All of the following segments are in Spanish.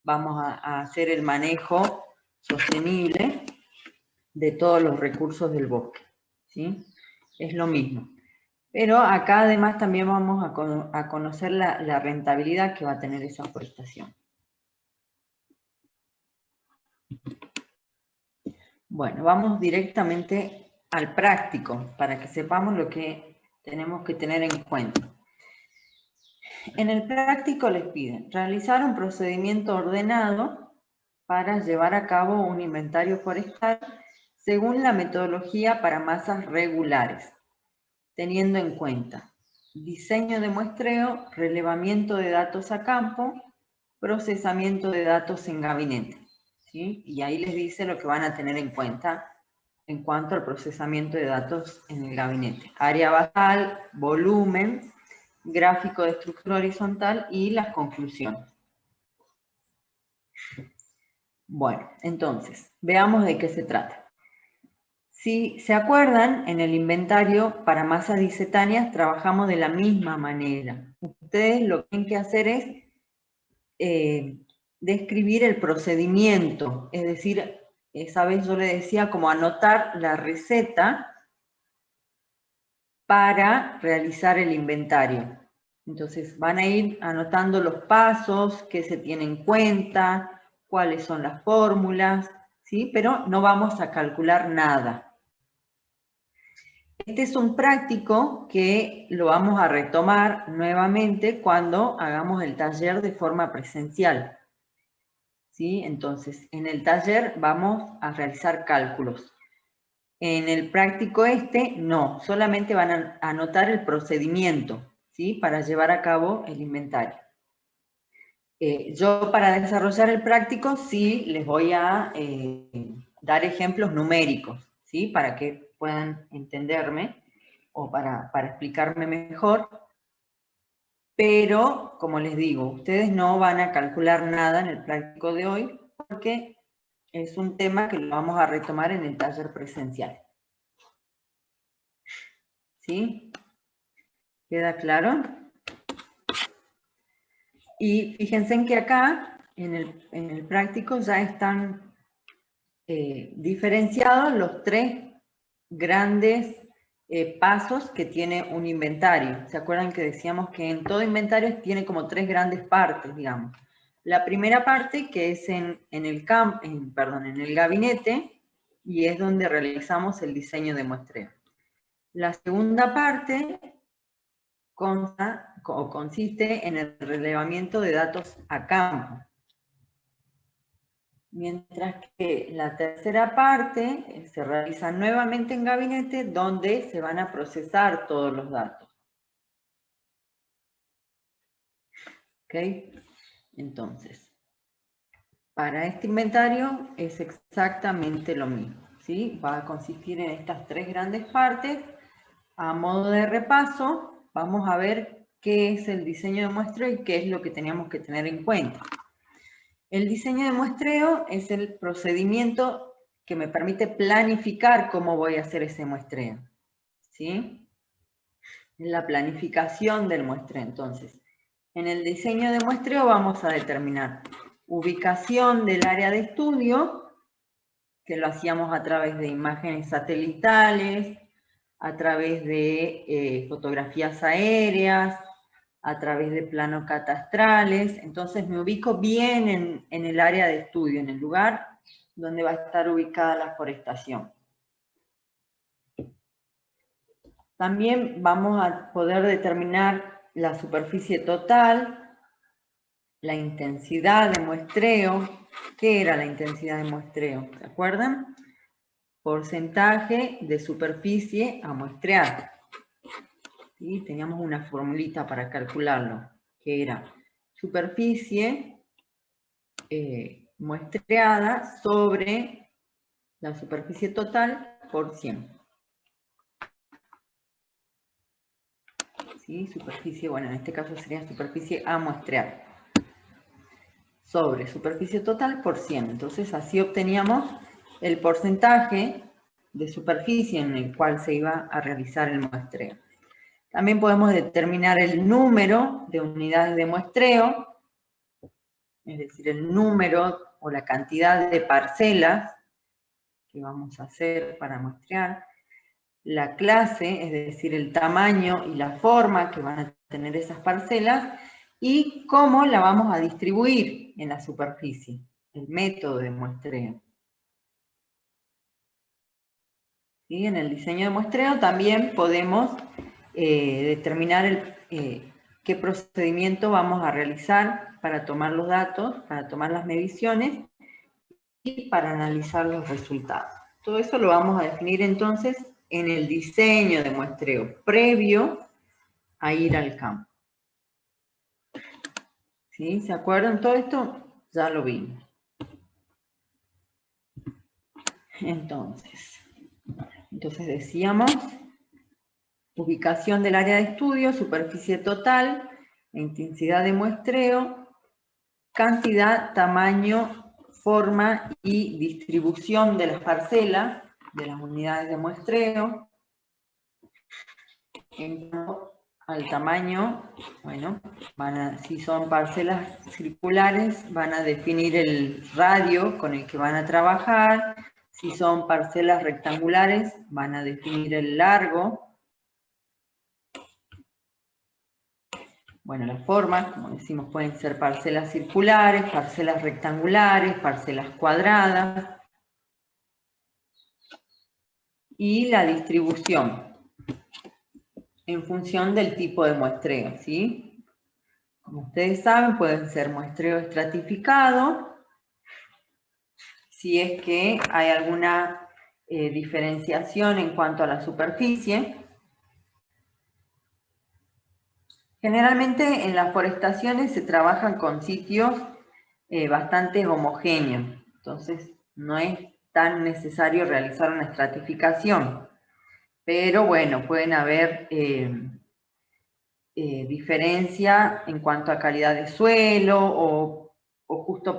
vamos a hacer el manejo sostenible de todos los recursos del bosque, ¿sí? Es lo mismo. Pero acá además también vamos a conocer la rentabilidad que va a tener esa forestación. Bueno, vamos directamente al práctico, para que sepamos lo que tenemos que tener en cuenta. En el práctico les piden realizar un procedimiento ordenado para llevar a cabo un inventario forestal según la metodología para masas regulares, teniendo en cuenta diseño de muestreo, relevamiento de datos a campo, procesamiento de datos en gabinete, ¿sí? Y ahí les dice lo que van a tener en cuenta en cuanto al procesamiento de datos en el gabinete. Área basal, volumen, gráfico de estructura horizontal y las conclusiones. Bueno, entonces, veamos de qué se trata. Si se acuerdan, en el inventario para masas disetáneas trabajamos de la misma manera. Ustedes lo que tienen que hacer es describir el procedimiento, es decir, esa vez yo le decía como anotar la receta para realizar el inventario. Entonces van a ir anotando los pasos que se tienen en cuenta, cuáles son las fórmulas, ¿sí? Pero no vamos a calcular nada. Este es un práctico que lo vamos a retomar nuevamente cuando hagamos el taller de forma presencial, ¿sí? Entonces, en el taller vamos a realizar cálculos. En el práctico no, solamente van a anotar el procedimiento, ¿sí? Para llevar a cabo el inventario. Yo para desarrollar el práctico sí les voy a dar ejemplos numéricos, ¿sí? Para que puedan entenderme o para explicarme mejor. Pero, como les digo, ustedes no van a calcular nada en el práctico de hoy porque es un tema que lo vamos a retomar en el taller presencial. ¿Sí? ¿Queda claro? Y fíjense en que acá, en el práctico, ya están diferenciados los tres grandes pasos que tiene un inventario. ¿Se acuerdan que decíamos que en todo inventario tiene como tres grandes partes, digamos? La primera parte, que es en el gabinete, y es donde realizamos el diseño de muestreo. La segunda parte consiste en el relevamiento de datos a campo. Mientras que la tercera parte se realiza nuevamente en gabinete, donde se van a procesar todos los datos. ¿Ok? Entonces, para este inventario es exactamente lo mismo, ¿sí? Va a consistir en estas tres grandes partes. A modo de repaso, vamos a ver qué es el diseño de muestreo y qué es lo que teníamos que tener en cuenta. El diseño de muestreo es el procedimiento que me permite planificar cómo voy a hacer ese muestreo, ¿sí? La planificación del muestreo. Entonces, en el diseño de muestreo vamos a determinar ubicación del área de estudio, que lo hacíamos a través de imágenes satelitales, a través de fotografías aéreas, a través de planos catastrales. Entonces me ubico bien en el área de estudio, en el lugar donde va a estar ubicada la forestación. También vamos a poder determinar la superficie total, la intensidad de muestreo. ¿Qué era la intensidad de muestreo? ¿Se acuerdan? Porcentaje de superficie a muestrear. ¿Sí? Teníamos una formulita para calcularlo, que era superficie muestreada sobre la superficie total por 100. ¿Sí? Superficie, bueno, en este caso sería superficie a muestrear. Sobre superficie total por 100. Entonces así obteníamos el porcentaje de superficie en el cual se iba a realizar el muestreo. También podemos determinar el número de unidades de muestreo, es decir, el número o la cantidad de parcelas que vamos a hacer para muestrear, la clase, es decir, el tamaño y la forma que van a tener esas parcelas, y cómo la vamos a distribuir en la superficie, el método de muestreo. ¿Sí? En el diseño de muestreo también podemos determinar qué procedimiento vamos a realizar para tomar los datos, para tomar las mediciones y para analizar los resultados. Todo eso lo vamos a definir entonces en el diseño de muestreo, previo a ir al campo. ¿Sí? ¿Se acuerdan? Todo esto ya lo vimos. Entonces decíamos, ubicación del área de estudio, superficie total, intensidad de muestreo, cantidad, tamaño, forma y distribución de las parcelas, de las unidades de muestreo. En cuanto al tamaño, bueno, si son parcelas circulares, van a definir el radio con el que van a trabajar. Si son parcelas rectangulares, van a definir el largo. Bueno, las formas, como decimos, pueden ser parcelas circulares, parcelas rectangulares, parcelas cuadradas. Y la distribución, en función del tipo de muestreo, ¿sí? Como ustedes saben, pueden ser muestreo estratificado, si es que hay alguna diferenciación en cuanto a la superficie. Generalmente en las forestaciones se trabajan con sitios bastante homogéneos, entonces no es tan necesario realizar una estratificación, pero bueno, pueden haber diferencia en cuanto a calidad de suelo o justo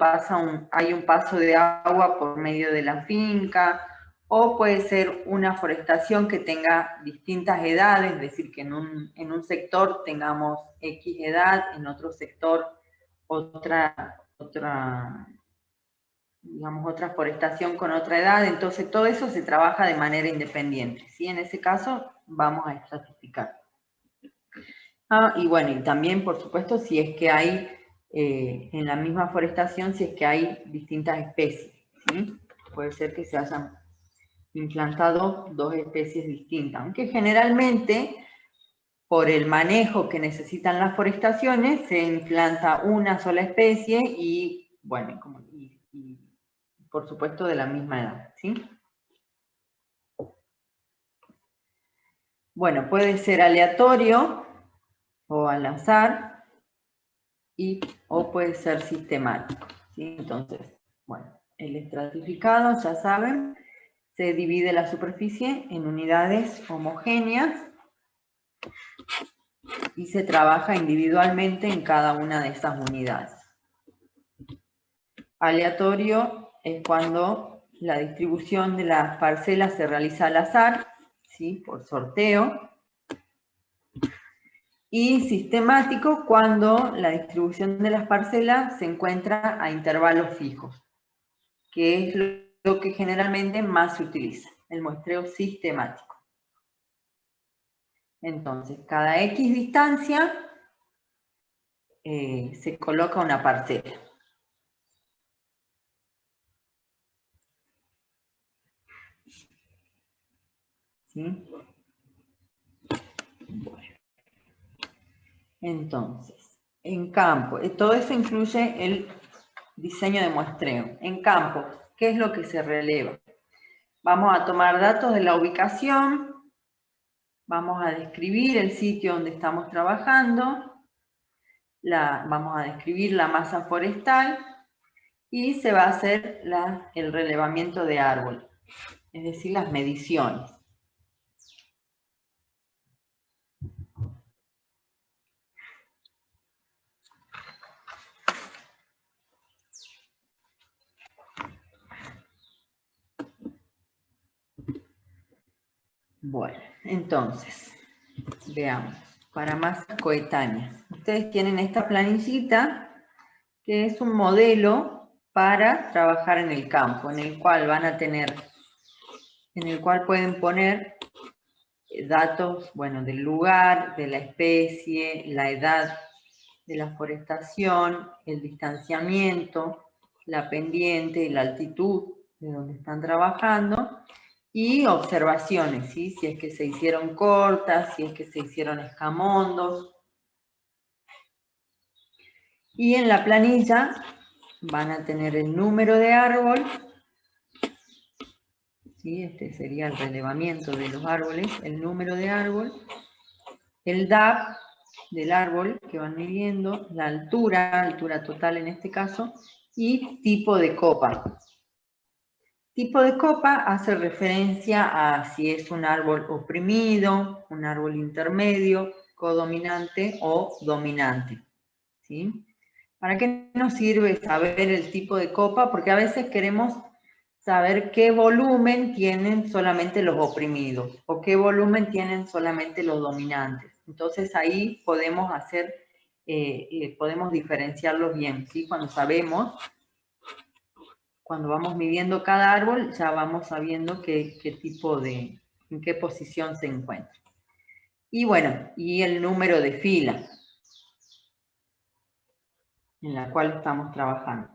hay un paso de agua por medio de la finca, o puede ser una forestación que tenga distintas edades, es decir, que en un sector tengamos X edad, en otro sector digamos, otra forestación con otra edad, entonces todo eso se trabaja de manera independiente, ¿sí? En ese caso vamos a estratificar. Y bueno, y también, por supuesto, si es que hay, en la misma forestación, si es que hay distintas especies, ¿sí? Puede ser que se hayan implantado dos especies distintas, aunque generalmente, por el manejo que necesitan las forestaciones, se implanta una sola especie y, bueno, y por supuesto de la misma edad, ¿sí? Bueno, puede ser aleatorio o al azar, o puede ser sistemático, ¿sí? Entonces, bueno, el estratificado, ya saben, se divide la superficie en unidades homogéneas y se trabaja individualmente en cada una de esas unidades. Aleatorio es cuando la distribución de las parcelas se realiza al azar, ¿sí? Por sorteo. Y sistemático cuando la distribución de las parcelas se encuentra a intervalos fijos, que es lo que generalmente más se utiliza, el muestreo sistemático. Entonces, cada X distancia se coloca una parcela. ¿Sí? Bueno. Entonces, en campo, todo eso incluye el diseño de muestreo. En campo, ¿qué es lo que se releva? Vamos a tomar datos de la ubicación, vamos a describir el sitio donde estamos trabajando, vamos a describir la masa forestal y se va a hacer el relevamiento de árbol, es decir, las mediciones. Bueno, entonces, veamos, para masas coetáneas. Ustedes tienen esta planillita que es un modelo para trabajar en el campo, en el cual pueden poner datos, bueno, del lugar, de la especie, la edad de la forestación, el distanciamiento, la pendiente y la altitud de donde están trabajando, y observaciones, ¿sí? Si es que se hicieron cortas, si es que se hicieron escamondos. Y en la planilla van a tener el número de árbol, ¿sí? Este sería el relevamiento de los árboles, el número de árbol, el DAP del árbol que van midiendo, la altura total en este caso, y tipo de copa. Tipo de copa hace referencia a si es un árbol oprimido, un árbol intermedio, codominante o dominante, ¿sí? ¿Para qué nos sirve saber el tipo de copa? Porque a veces queremos saber qué volumen tienen solamente los oprimidos o qué volumen tienen solamente los dominantes. Entonces ahí podemos podemos diferenciarlos bien, ¿sí? Cuando vamos midiendo cada árbol, ya vamos sabiendo en qué posición se encuentra. Y bueno, y el número de fila en la cual estamos trabajando.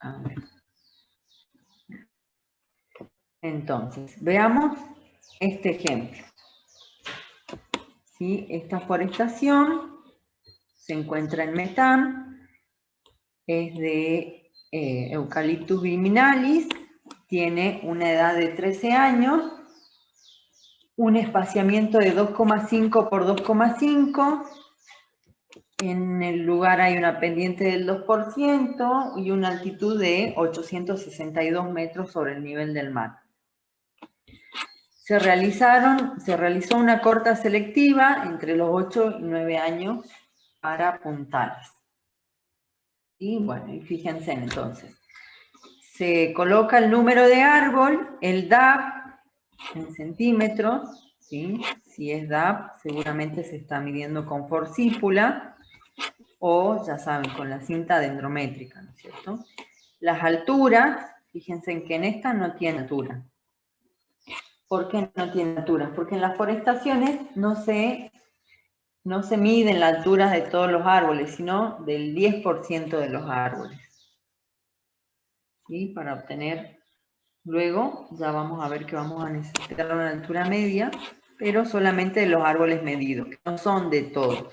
A ver. Entonces, veamos este ejemplo. ¿Sí? Esta forestación se encuentra en Metán, es de Eucalyptus viminalis, tiene una edad de 13 años, un espaciamiento de 2,5 por 2,5, en el lugar hay una pendiente del 2% y una altitud de 862 metros sobre el nivel del mar. Se realizó una corta selectiva entre los 8 y 9 años para puntales. Y bueno, y fíjense entonces, se coloca el número de árbol, el DAP en centímetros, ¿sí? Si es DAP, seguramente se está midiendo con forcípula o, ya saben, con la cinta dendrométrica, ¿no es cierto? Las alturas, fíjense en que en esta no tiene altura. ¿Por qué no tiene altura? Porque en las forestaciones no se miden las alturas de todos los árboles, sino del 10% de los árboles. ¿Sí? Para obtener, luego ya vamos a ver que vamos a necesitar una altura media, pero solamente de los árboles medidos, que no son de todos.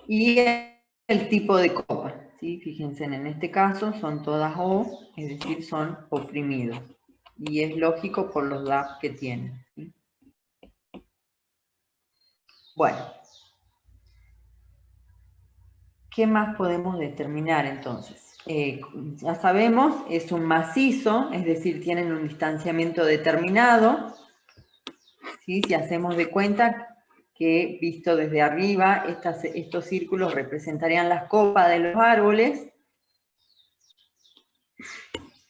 Y el tipo de copa, ¿sí? Fíjense, en este caso son todas O, es decir, son oprimidos. Y es lógico por los DAP que tienen, ¿sí? Bueno, ¿qué más podemos determinar entonces? Ya sabemos, es un macizo, es decir, tienen un distanciamiento determinado, ¿sí? Si hacemos de cuenta que, visto desde arriba, estos círculos representarían las copas de los árboles.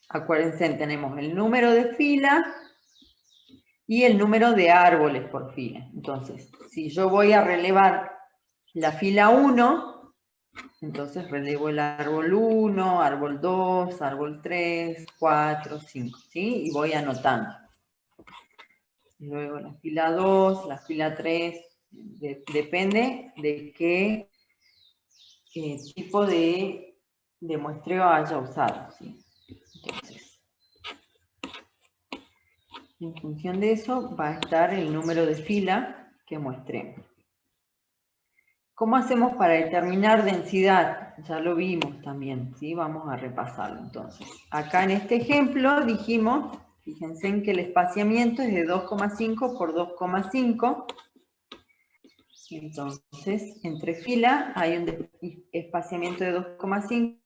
Acuérdense, tenemos el número de fila y el número de árboles por fila. Entonces, si yo voy a relevar la fila 1, entonces relevo el árbol 1, árbol 2, árbol 3, 4, 5, ¿sí? Y voy anotando. Luego la fila 2, la fila 3, depende de qué tipo de muestreo haya usado, ¿sí? Entonces, en función de eso va a estar el número de fila que muestremos. ¿Cómo hacemos para determinar densidad? Ya lo vimos también, ¿sí? Vamos a repasarlo entonces. Acá en este ejemplo dijimos, fíjense en que el espaciamiento es de 2,5 por 2,5. Entonces, entre fila hay un espaciamiento de 2,5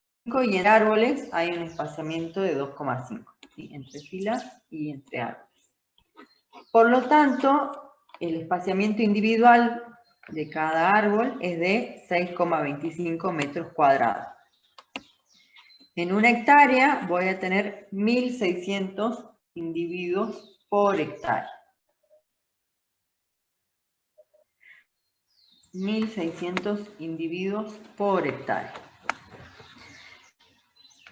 y en árboles hay un espaciamiento de 2,5, ¿sí? Entre filas y entre árboles. Por lo tanto, el espaciamiento individual de cada árbol es de 6,25 metros cuadrados. En una hectárea voy a tener 1.600 individuos por hectárea. 1.600 individuos por hectárea.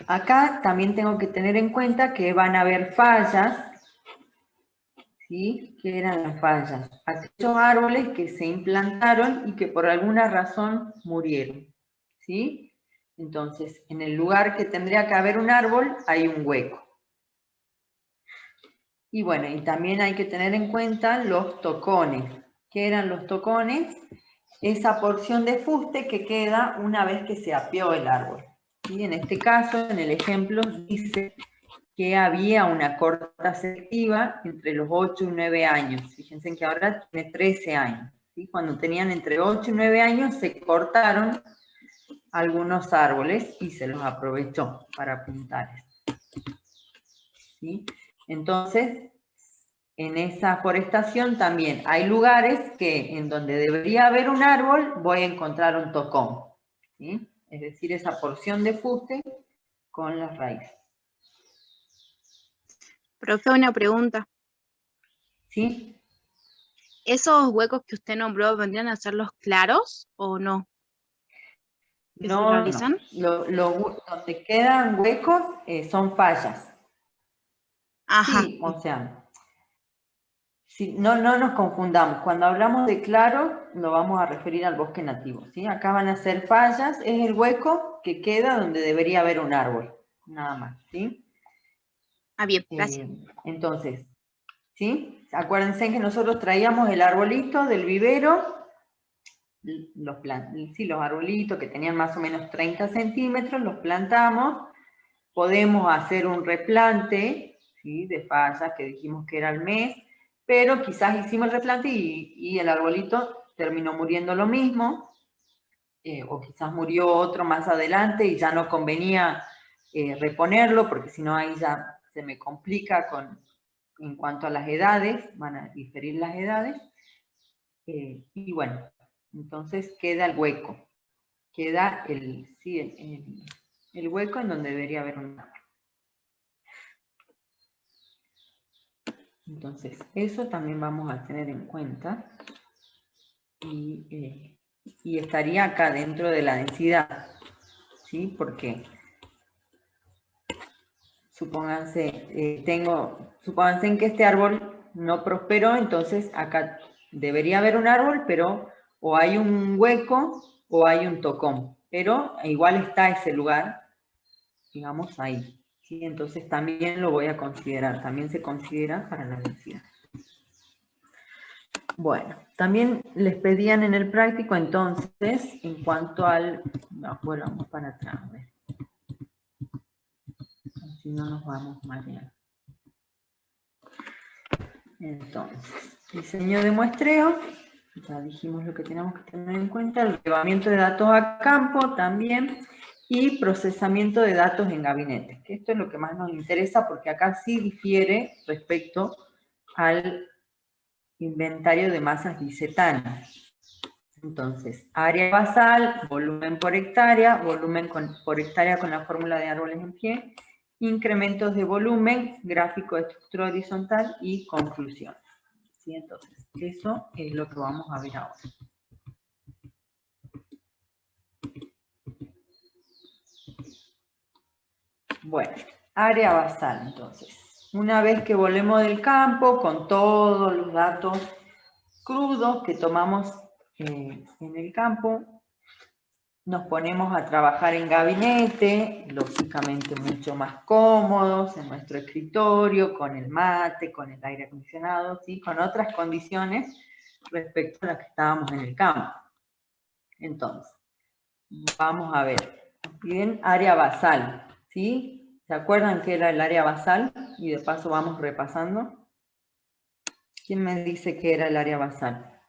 Acá también tengo que tener en cuenta que van a haber fallas. ¿Sí? ¿Qué eran las fallas? Aquellos árboles que se implantaron y que por alguna razón murieron. ¿Sí? Entonces, en el lugar que tendría que haber un árbol, hay un hueco. Y bueno, y también hay que tener en cuenta los tocones. ¿Qué eran los tocones? Esa porción de fuste que queda una vez que se apió el árbol. ¿Sí? En este caso, en el ejemplo, dice que había una corta selectiva entre los 8 y 9 años. Fíjense que ahora tiene 13 años. ¿Sí? Cuando tenían entre 8 y 9 años se cortaron algunos árboles y se los aprovechó para pintales. ¿Sí? Entonces, en esa forestación también hay lugares que en donde debería haber un árbol voy a encontrar un tocón. ¿Sí? Es decir, esa porción de fuste con las raíces. Profe, una pregunta. ¿Sí? ¿Esos huecos que usted nombró vendrían a ser los claros o no? ¿Que se No, realizan? donde quedan huecos son fallas. Ajá. Sí, o sea, sí, no nos confundamos. Cuando hablamos de claro, nos vamos a referir al bosque nativo. ¿Sí? Acá van a ser fallas, es el hueco que queda donde debería haber un árbol. Nada más, ¿sí? Ah, bien, gracias. Entonces, ¿sí? Acuérdense que nosotros traíamos el arbolito del vivero, los arbolitos que tenían más o menos 30 centímetros, los plantamos, podemos hacer un replante, ¿sí? De fallas que dijimos que era al mes, pero quizás hicimos el replante y el arbolito terminó muriendo lo mismo, o quizás murió otro más adelante y ya no convenía reponerlo, porque si no ahí ya se me complica en cuanto a las edades, van a diferir las edades, y bueno, entonces queda el hueco, queda el hueco en donde debería haber un árbol. Entonces, eso también vamos a tener en cuenta y estaría acá dentro de la densidad, ¿sí? Porque supónganse, supónganse en que este árbol no prosperó, entonces acá debería haber un árbol, pero o hay un hueco o hay un tocón, pero igual está ese lugar, digamos, ahí. ¿Sí? Entonces también lo voy a considerar, también se considera para la densidad. Bueno, también les pedían en el práctico entonces, en cuanto al... No, volvamos para atrás, a ver. Así no nos vamos marear. Entonces, diseño de muestreo, ya dijimos lo que tenemos que tener en cuenta, el relevamiento de datos a campo también, y procesamiento de datos en gabinetes, que esto es lo que más nos interesa porque acá sí difiere respecto al inventario de masas disetanas. Entonces, área basal, volumen por hectárea, volumen por hectárea con la fórmula de árboles en pie, incrementos de volumen, gráfico de estructura horizontal y conclusión. ¿Sí? Entonces, eso es lo que vamos a ver ahora. Bueno, área basal, entonces. Una vez que volvemos del campo, con todos los datos crudos que tomamos en el campo, nos ponemos a trabajar en gabinete, lógicamente mucho más cómodos, en nuestro escritorio, con el mate, con el aire acondicionado, ¿sí? Con otras condiciones respecto a las que estábamos en el campo. Entonces, vamos a ver. Bien, área basal, ¿sí? ¿Se acuerdan qué era el área basal? Y de paso vamos repasando. ¿Quién me dice qué era el área basal?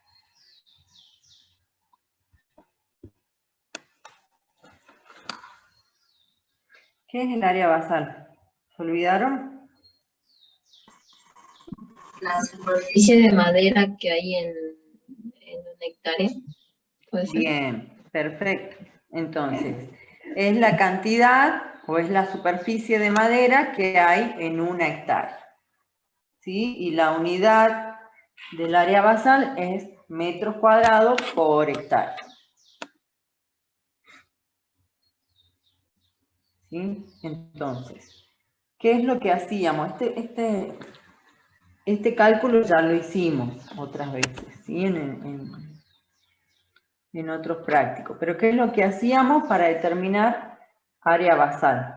¿Qué es el área basal? ¿Se olvidaron? La superficie de madera que hay en una hectárea. ¿Puede ser? Bien, perfecto. Entonces, es la cantidad o es la superficie de madera que hay en una hectárea. ¿Sí? Y la unidad del área basal es metros cuadrados por hectárea. ¿Sí? Entonces, ¿qué es lo que hacíamos? Este cálculo ya lo hicimos otras veces, ¿sí? En otros prácticos. Pero ¿qué es lo que hacíamos para determinar área basal?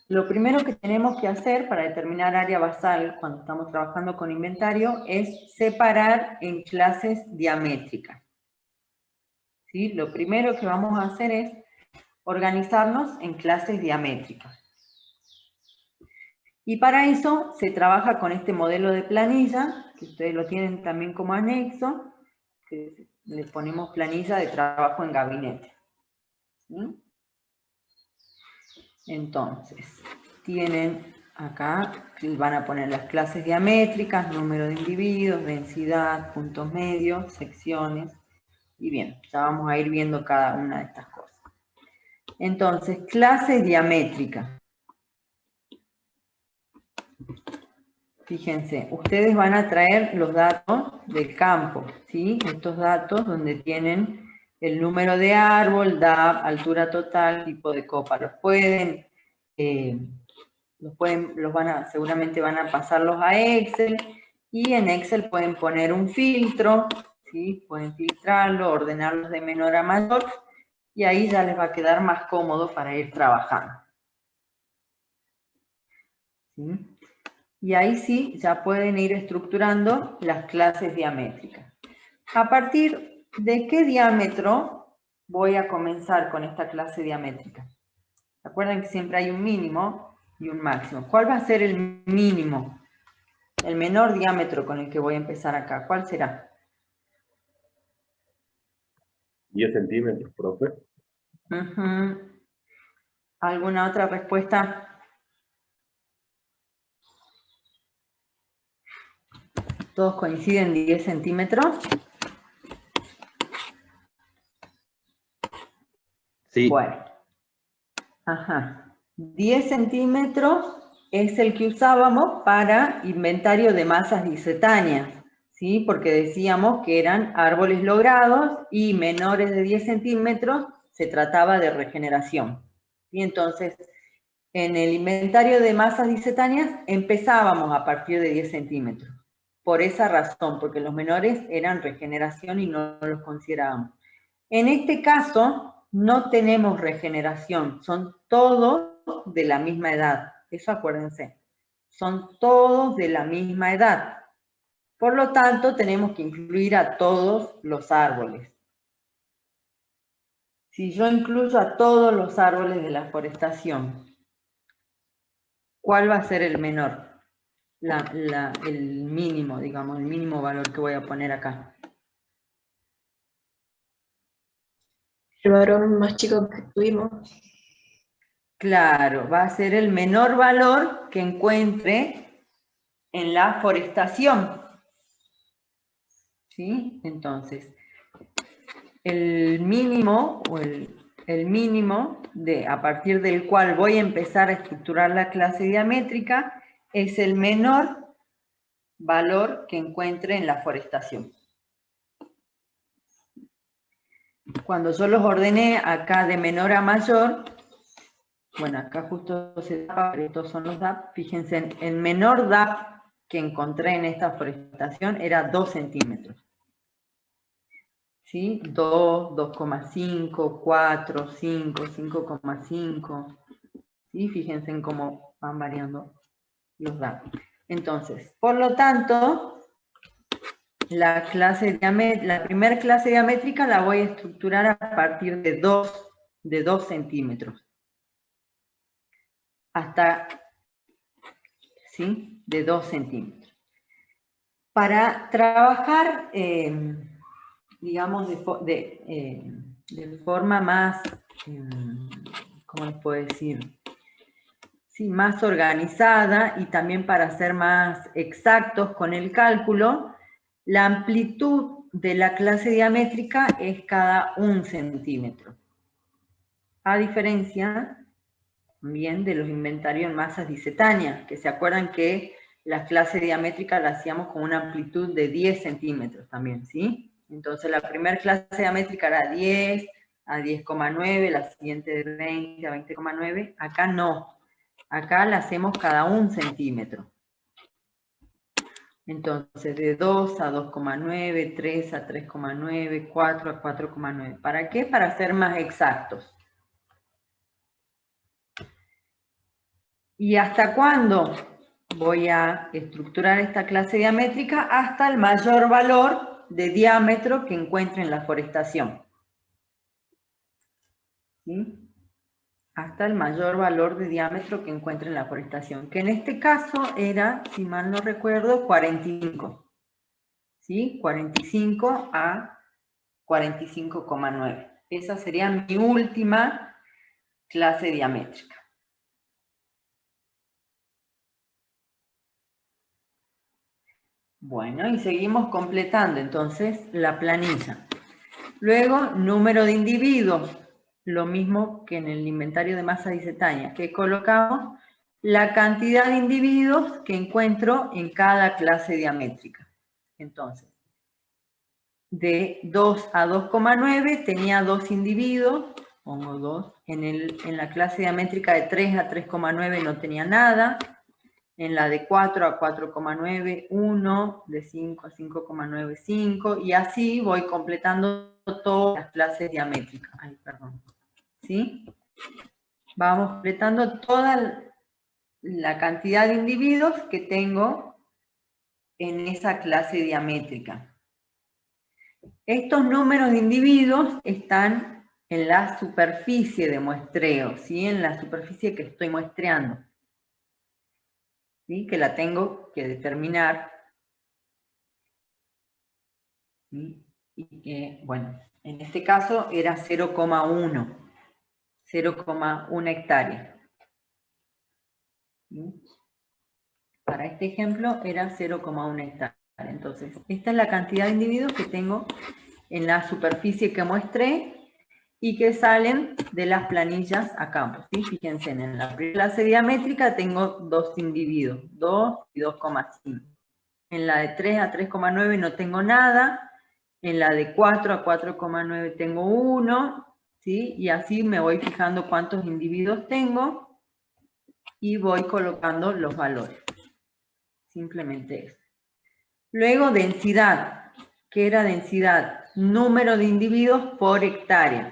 Lo primero que tenemos que hacer para determinar área basal cuando estamos trabajando con inventario es separar en clases diamétricas. ¿Sí? Lo primero que vamos a hacer es organizarnos en clases diamétricas. Y para eso se trabaja con este modelo de planilla, que ustedes lo tienen también como anexo, que le ponemos planilla de trabajo en gabinete. ¿Sí? Entonces, tienen acá, van a poner las clases diamétricas, número de individuos, densidad, puntos medios, secciones, y bien, ya vamos a ir viendo cada una de estas cosas. Entonces, clases diamétricas. Fíjense, ustedes van a traer los datos del campo, ¿sí? Estos datos donde tienen el número de árbol, DAB, altura total, tipo de copa. Seguramente van a pasarlos a Excel, y en Excel pueden poner un filtro, ¿sí? Pueden filtrarlo, ordenarlos de menor a mayor, y ahí ya les va a quedar más cómodo para ir trabajando. ¿Sí? Y ahí sí, ya pueden ir estructurando las clases diamétricas. ¿A partir de qué diámetro voy a comenzar con esta clase diamétrica? ¿Se acuerdan que siempre hay un mínimo y un máximo? ¿Cuál va a ser el mínimo? El menor diámetro con el que voy a empezar acá. ¿Cuál será? 10 centímetros, profe. ¿Alguna otra respuesta? ¿Todos coinciden 10 centímetros? Sí. Bueno. 10 centímetros es el que usábamos para inventario de masas disetáneas, ¿sí? Porque decíamos que eran árboles logrados y menores de 10 centímetros se trataba de regeneración. Y entonces, en el inventario de masas disetáneas empezábamos a partir de 10 centímetros. Por esa razón, porque los menores eran regeneración y no los considerábamos. En este caso, no tenemos regeneración, son todos de la misma edad. Eso acuérdense, son todos de la misma edad. Por lo tanto, tenemos que incluir a todos los árboles. Si yo incluyo a todos los árboles de la forestación, ¿cuál va a ser el menor? El mínimo, digamos, el mínimo valor que voy a poner acá. El valor más chico que tuvimos. Claro, va a ser el menor valor que encuentre en la forestación. ¿Sí? Entonces, el mínimo, o el mínimo a partir del cual voy a empezar a estructurar la clase diamétrica, es el menor valor que encuentre en la forestación. Cuando yo los ordené acá de menor a mayor, bueno, acá justo se da, pero estos son los DAP, fíjense, el menor DAP que encontré en esta forestación era 2 centímetros. ¿Sí? 2, 2,5, 4, 5, 5,5. ¿Sí? Fíjense en cómo van variando los DAP. Entonces, por lo tanto, la primera clase diamétrica la voy a estructurar a partir de 2 centímetros. Hasta, ¿sí? De 2 centímetros. Para trabajar, digamos, de forma más, ¿cómo les puedo decir? Sí, más organizada, y también para ser más exactos con el cálculo, la amplitud de la clase diamétrica es cada 1 centímetro. A diferencia también de los inventarios en masas disetáneas, que se acuerdan que la clase diamétrica la hacíamos con una amplitud de 10 centímetros también, ¿sí? Entonces la primera clase diamétrica era 10 a 10,9, la siguiente de 20 a 20,9. Acá no, acá la hacemos cada 1 centímetro. Entonces de 2 a 2,9, 3 a 3,9, 4 a 4,9. ¿Para qué? Para ser más exactos. ¿Y hasta cuándo voy a estructurar esta clase diamétrica? Hasta el mayor valor de diámetro que encuentre en la forestación. ¿Sí? Hasta el mayor valor de diámetro que encuentre en la forestación, que en este caso era, si mal no recuerdo, 45. ¿Sí? 45 a 45,9. Esa sería mi última clase diamétrica. Bueno, y seguimos completando entonces la planilla. Luego, número de individuos, lo mismo que en el inventario de masa disetaña, que colocamos la cantidad de individuos que encuentro en cada clase diamétrica. Entonces, de 2 a 2,9 tenía 2 individuos, pongo 2, en la clase diamétrica de 3 a 3,9 no tenía nada, en la de 4 a 4,9, 1, de 5 a 5,9, 5, y así voy completando todas las clases diamétricas. Ay, perdón. ¿Sí? Vamos completando toda la cantidad de individuos que tengo en esa clase diamétrica. Estos números de individuos están en la superficie de muestreo, ¿sí? En la superficie que estoy muestreando. ¿Sí? Que la tengo que determinar. ¿Sí? Y que, bueno, en este caso era 0,1 hectárea. ¿Sí? Para este ejemplo era 0,1 hectárea. Entonces, esta es la cantidad de individuos que tengo en la superficie que muestré y que salen de las planillas a campo. ¿Sí? Fíjense, en la clase diamétrica tengo 2 individuos, 2 y 2,5. En la de 3 a 3,9 no tengo nada. En la de 4 a 4,9 tengo 1. ¿Sí? Y así me voy fijando cuántos individuos tengo y voy colocando los valores. Simplemente eso. Luego, densidad. ¿Qué era densidad? Número de individuos por hectárea.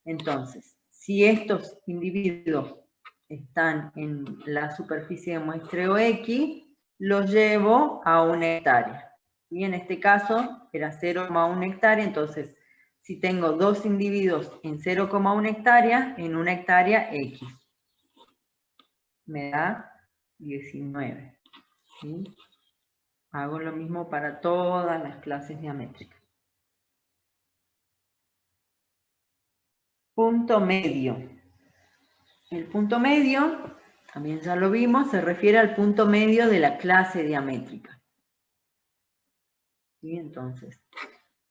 Entonces, si estos individuos están en la superficie de muestreo X, los llevo a 1 hectárea. Y en este caso era 0,1 hectárea, entonces si tengo 2 individuos en 0,1 hectárea, en 1 hectárea X. Me da 19. ¿Sí? Hago lo mismo para todas las clases diamétricas. Punto medio. El punto medio, también ya lo vimos, se refiere al punto medio de la clase diamétrica. Y entonces,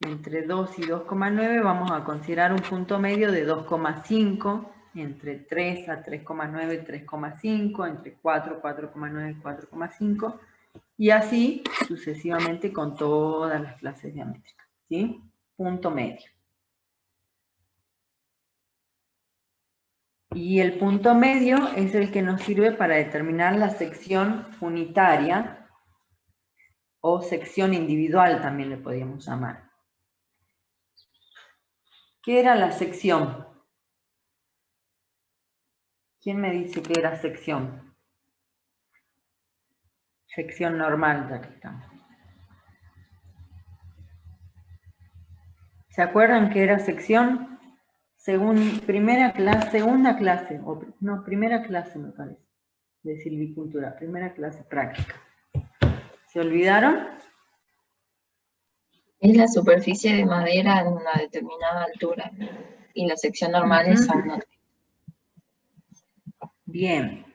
entre 2 y 2,9 vamos a considerar un punto medio de 2,5, entre 3 a 3,9, 3,5, entre 4, 4,9, 4,5, y así sucesivamente con todas las clases diamétricas. ¿Sí? Punto medio. Y el punto medio es el que nos sirve para determinar la sección unitaria o sección individual también le podríamos llamar. ¿Qué era la sección? ¿Quién me dice que era sección? Sección normal, ya que estamos. ¿Se acuerdan que era sección? Según primera clase, segunda clase, o no, primera clase me parece, de silvicultura, primera clase práctica. ¿Se olvidaron? Es la superficie de madera en una determinada altura y la sección normal es a una. Bien,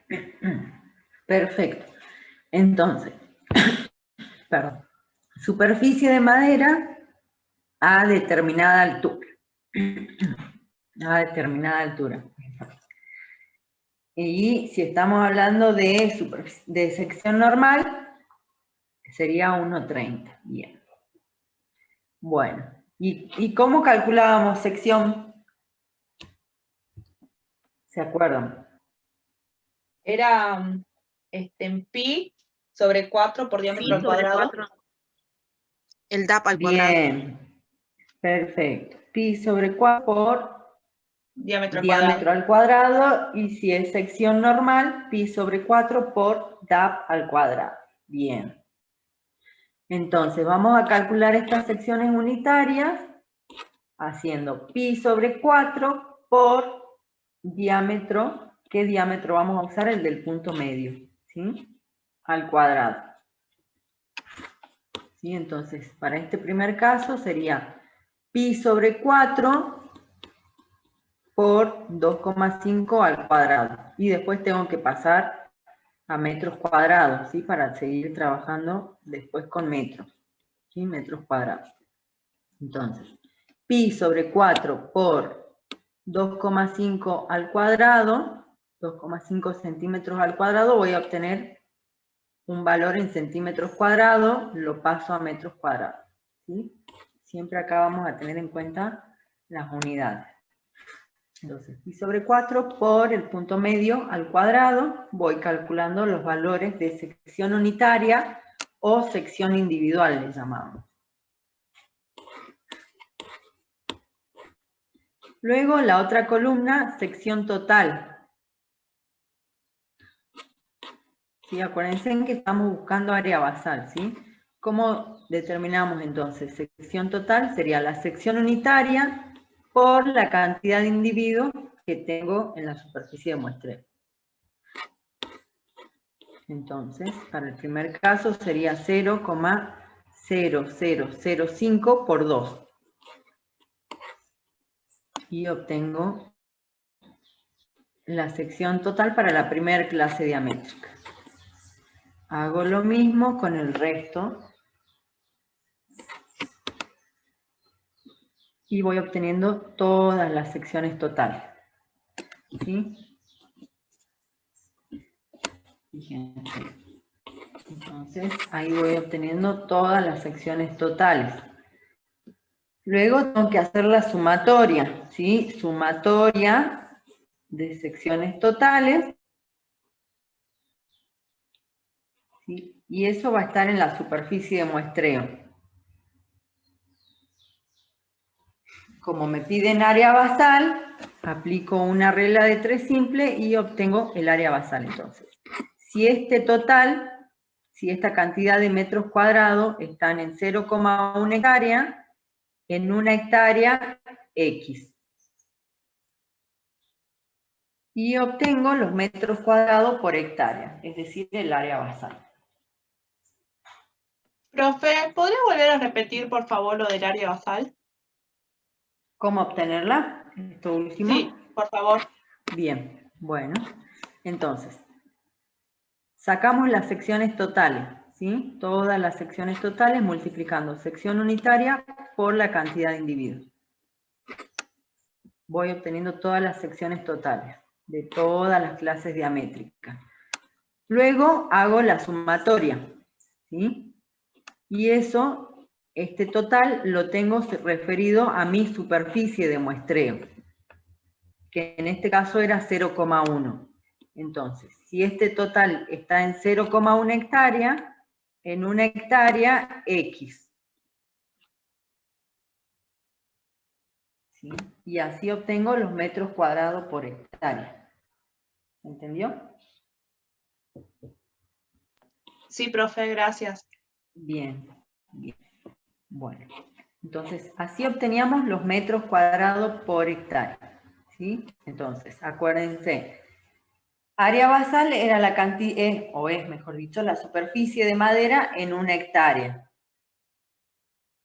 perfecto. Entonces, perdón, superficie de madera a determinada altura. A determinada altura. Y si estamos hablando de sección normal, Sería 1,30. Bien. Bueno, ¿y cómo calculábamos sección? ¿Se acuerdan? Era en pi sobre 4 por diámetro al cuadrado. El DAP al cuadrado. Bien, perfecto. Pi sobre 4 por Diámetro al diámetro al cuadrado, y si es sección normal, pi sobre 4 por DAP al cuadrado. Bien. Entonces, vamos a calcular estas secciones unitarias haciendo pi sobre 4 por diámetro. ¿Qué diámetro vamos a usar? El del punto medio, ¿sí? Al cuadrado. ¿Sí? Entonces, para este primer caso sería pi sobre 4 por 2,5 al cuadrado. Y después tengo que pasar a metros cuadrados, ¿sí? Para seguir trabajando después con metros, ¿sí? Metros cuadrados. Entonces, pi sobre 4 por 2,5 al cuadrado, 2,5 centímetros al cuadrado, voy a obtener un valor en centímetros cuadrados, lo paso a metros cuadrados, ¿sí? Siempre acá vamos a tener en cuenta las unidades. Entonces, pi sobre 4 por el punto medio al cuadrado, voy calculando los valores de sección unitaria o sección individual, le llamamos. Luego, la otra columna, sección total. ¿Sí? Acuérdense en que estamos buscando área basal, ¿sí? ¿Cómo determinamos entonces? Sección total sería la sección unitaria por la cantidad de individuos que tengo en la superficie de muestreo. Entonces, para el primer caso sería 0,0005 por 2. Y obtengo la sección total para la primera clase diamétrica. Hago lo mismo con el resto. Y voy obteniendo todas las secciones totales. ¿Sí? Fíjense. Entonces, ahí voy obteniendo todas las secciones totales. Luego tengo que hacer la sumatoria, ¿sí? Sumatoria de secciones totales. ¿Sí? Y eso va a estar en la superficie de muestreo. Como me piden área basal, aplico una regla de 3 simple y obtengo el área basal entonces. Si esta cantidad de metros cuadrados están en 0,1 hectárea, en una hectárea X. Y obtengo los metros cuadrados por hectárea, es decir, el área basal. Profe, ¿podría volver a repetir, por favor, lo del área basal? ¿Cómo obtenerla? Esto último. Sí, por favor. Bien, bueno. Entonces, sacamos las secciones totales, ¿sí? Todas las secciones totales multiplicando sección unitaria por la cantidad de individuos. Voy obteniendo todas las secciones totales de todas las clases diamétricas. Luego hago la sumatoria, ¿sí? Y eso, este total, lo tengo referido a mi superficie de muestreo, que en este caso era 0,1. Entonces, si este total está en 0,1 hectárea, en una hectárea X. ¿Sí? Y así obtengo los metros cuadrados por hectárea. ¿Entendió? Sí, profe, gracias. Bien, bien. Bueno, entonces así obteníamos los metros cuadrados por hectárea. ¿Sí? Entonces, acuérdense, área basal era la cantidad, o es mejor dicho, la superficie de madera en una hectárea.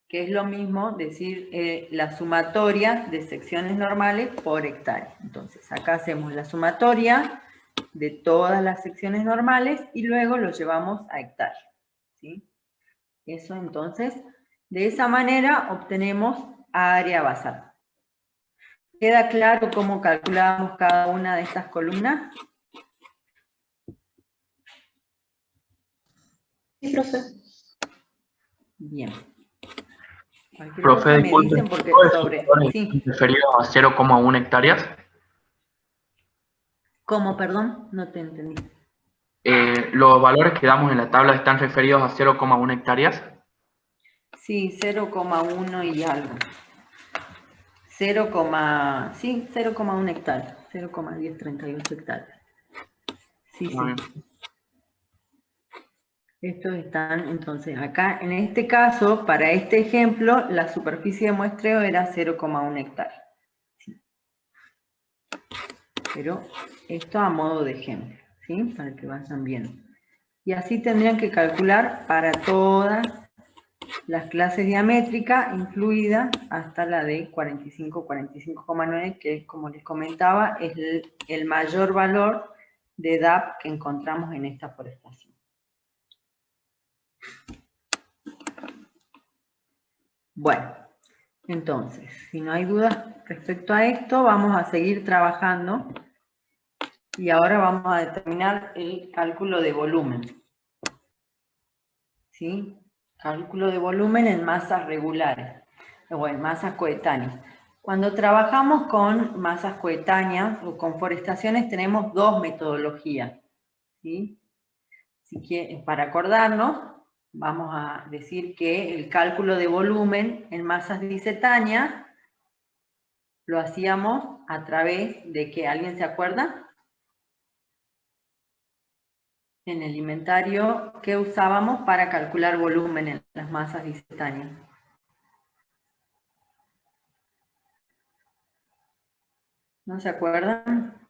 Que es lo mismo decir la sumatoria de secciones normales por hectárea. Entonces, acá hacemos la sumatoria de todas las secciones normales y luego lo llevamos a hectárea. ¿Sí? Eso entonces, de esa manera obtenemos área basal. ¿Queda claro cómo calculamos cada una de estas columnas? Sí, profe. Bien. Cualquier Profe, cosa me disculpe, dicen porque ¿todos sobre... están Sí. referidos a 0,1 hectáreas? ¿Cómo, perdón? No te entendí. ¿Los valores que damos en la tabla están referidos a 0,1 hectáreas? Sí, 0,1 y algo. 0,1 hectárea. 0,1038 hectáreas. Sí, sí. Bueno. Estos están, entonces, acá, en este caso, para este ejemplo, la superficie de muestreo era 0,1 hectárea. ¿Sí? Pero esto a modo de ejemplo, ¿sí? Para que vayan viendo. Y así tendrían que calcular para todas las clases diamétricas, incluida hasta la de 45, 45,9, que como les comentaba, es el mayor valor de DAP que encontramos en esta forestación. Bueno, entonces, si no hay dudas respecto a esto, vamos a seguir trabajando y ahora vamos a determinar el cálculo de volumen. ¿Sí? Cálculo de volumen en masas regulares o en masas coetáneas. Cuando trabajamos con masas coetáneas o con forestaciones tenemos dos metodologías. ¿Sí? Para acordarnos, vamos a decir que el cálculo de volumen en masas disetáneas lo hacíamos a través de que, ¿alguien se acuerda? En el inventario que usábamos para calcular volumen en las masas disetáneas. ¿No se acuerdan?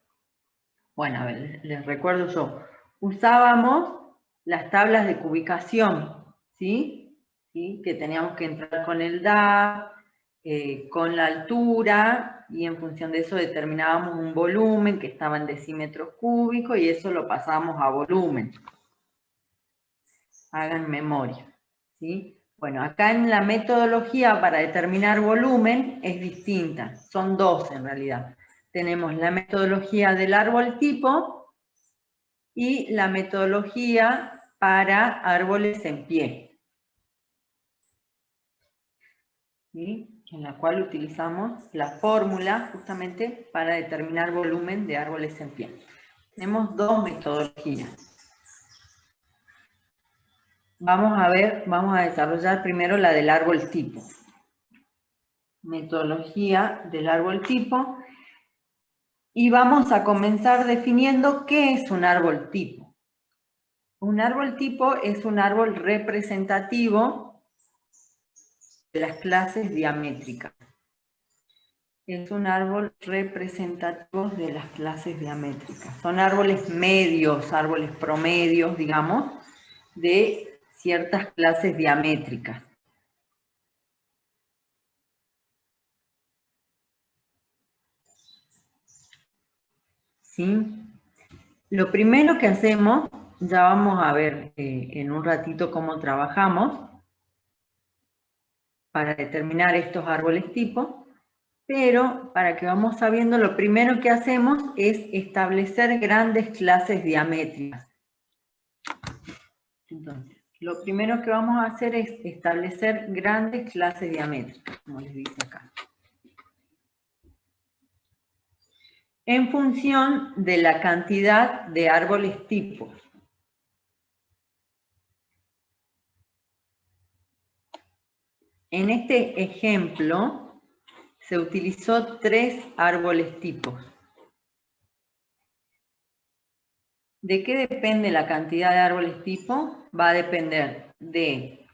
Bueno, a ver, les recuerdo yo. Usábamos las tablas de cubicación, ¿sí? ¿Sí? Que teníamos que entrar con el DAP, con la altura, y en función de eso determinábamos un volumen que estaba en decímetros cúbicos, y eso lo pasábamos a volumen. Hagan memoria, ¿sí? Bueno, acá en la metodología para determinar volumen es distinta, son dos en realidad. Tenemos la metodología del árbol tipo y la metodología para árboles en pie, ¿sí? En la cual utilizamos la fórmula justamente para determinar volumen de árboles en pie. Tenemos dos metodologías. Vamos a desarrollar primero la del árbol tipo. Metodología del árbol tipo. Y vamos a comenzar definiendo qué es un árbol tipo. Un árbol tipo es un árbol representativo de las clases diamétricas. Es un árbol representativo de las clases diamétricas. Son árboles medios, árboles promedios, digamos, de ciertas clases diamétricas. ¿Sí? Lo primero que hacemos, ya vamos a ver en un ratito cómo trabajamos para determinar estos árboles tipo, pero para que vamos sabiendo, lo primero que hacemos es establecer grandes clases diamétricas. Entonces, lo primero que vamos a hacer es establecer grandes clases diamétricas, como les dice acá. En función de la cantidad de árboles tipos. En este ejemplo se utilizó 3 árboles tipos. ¿De qué depende la cantidad de árboles tipo? Va a depender de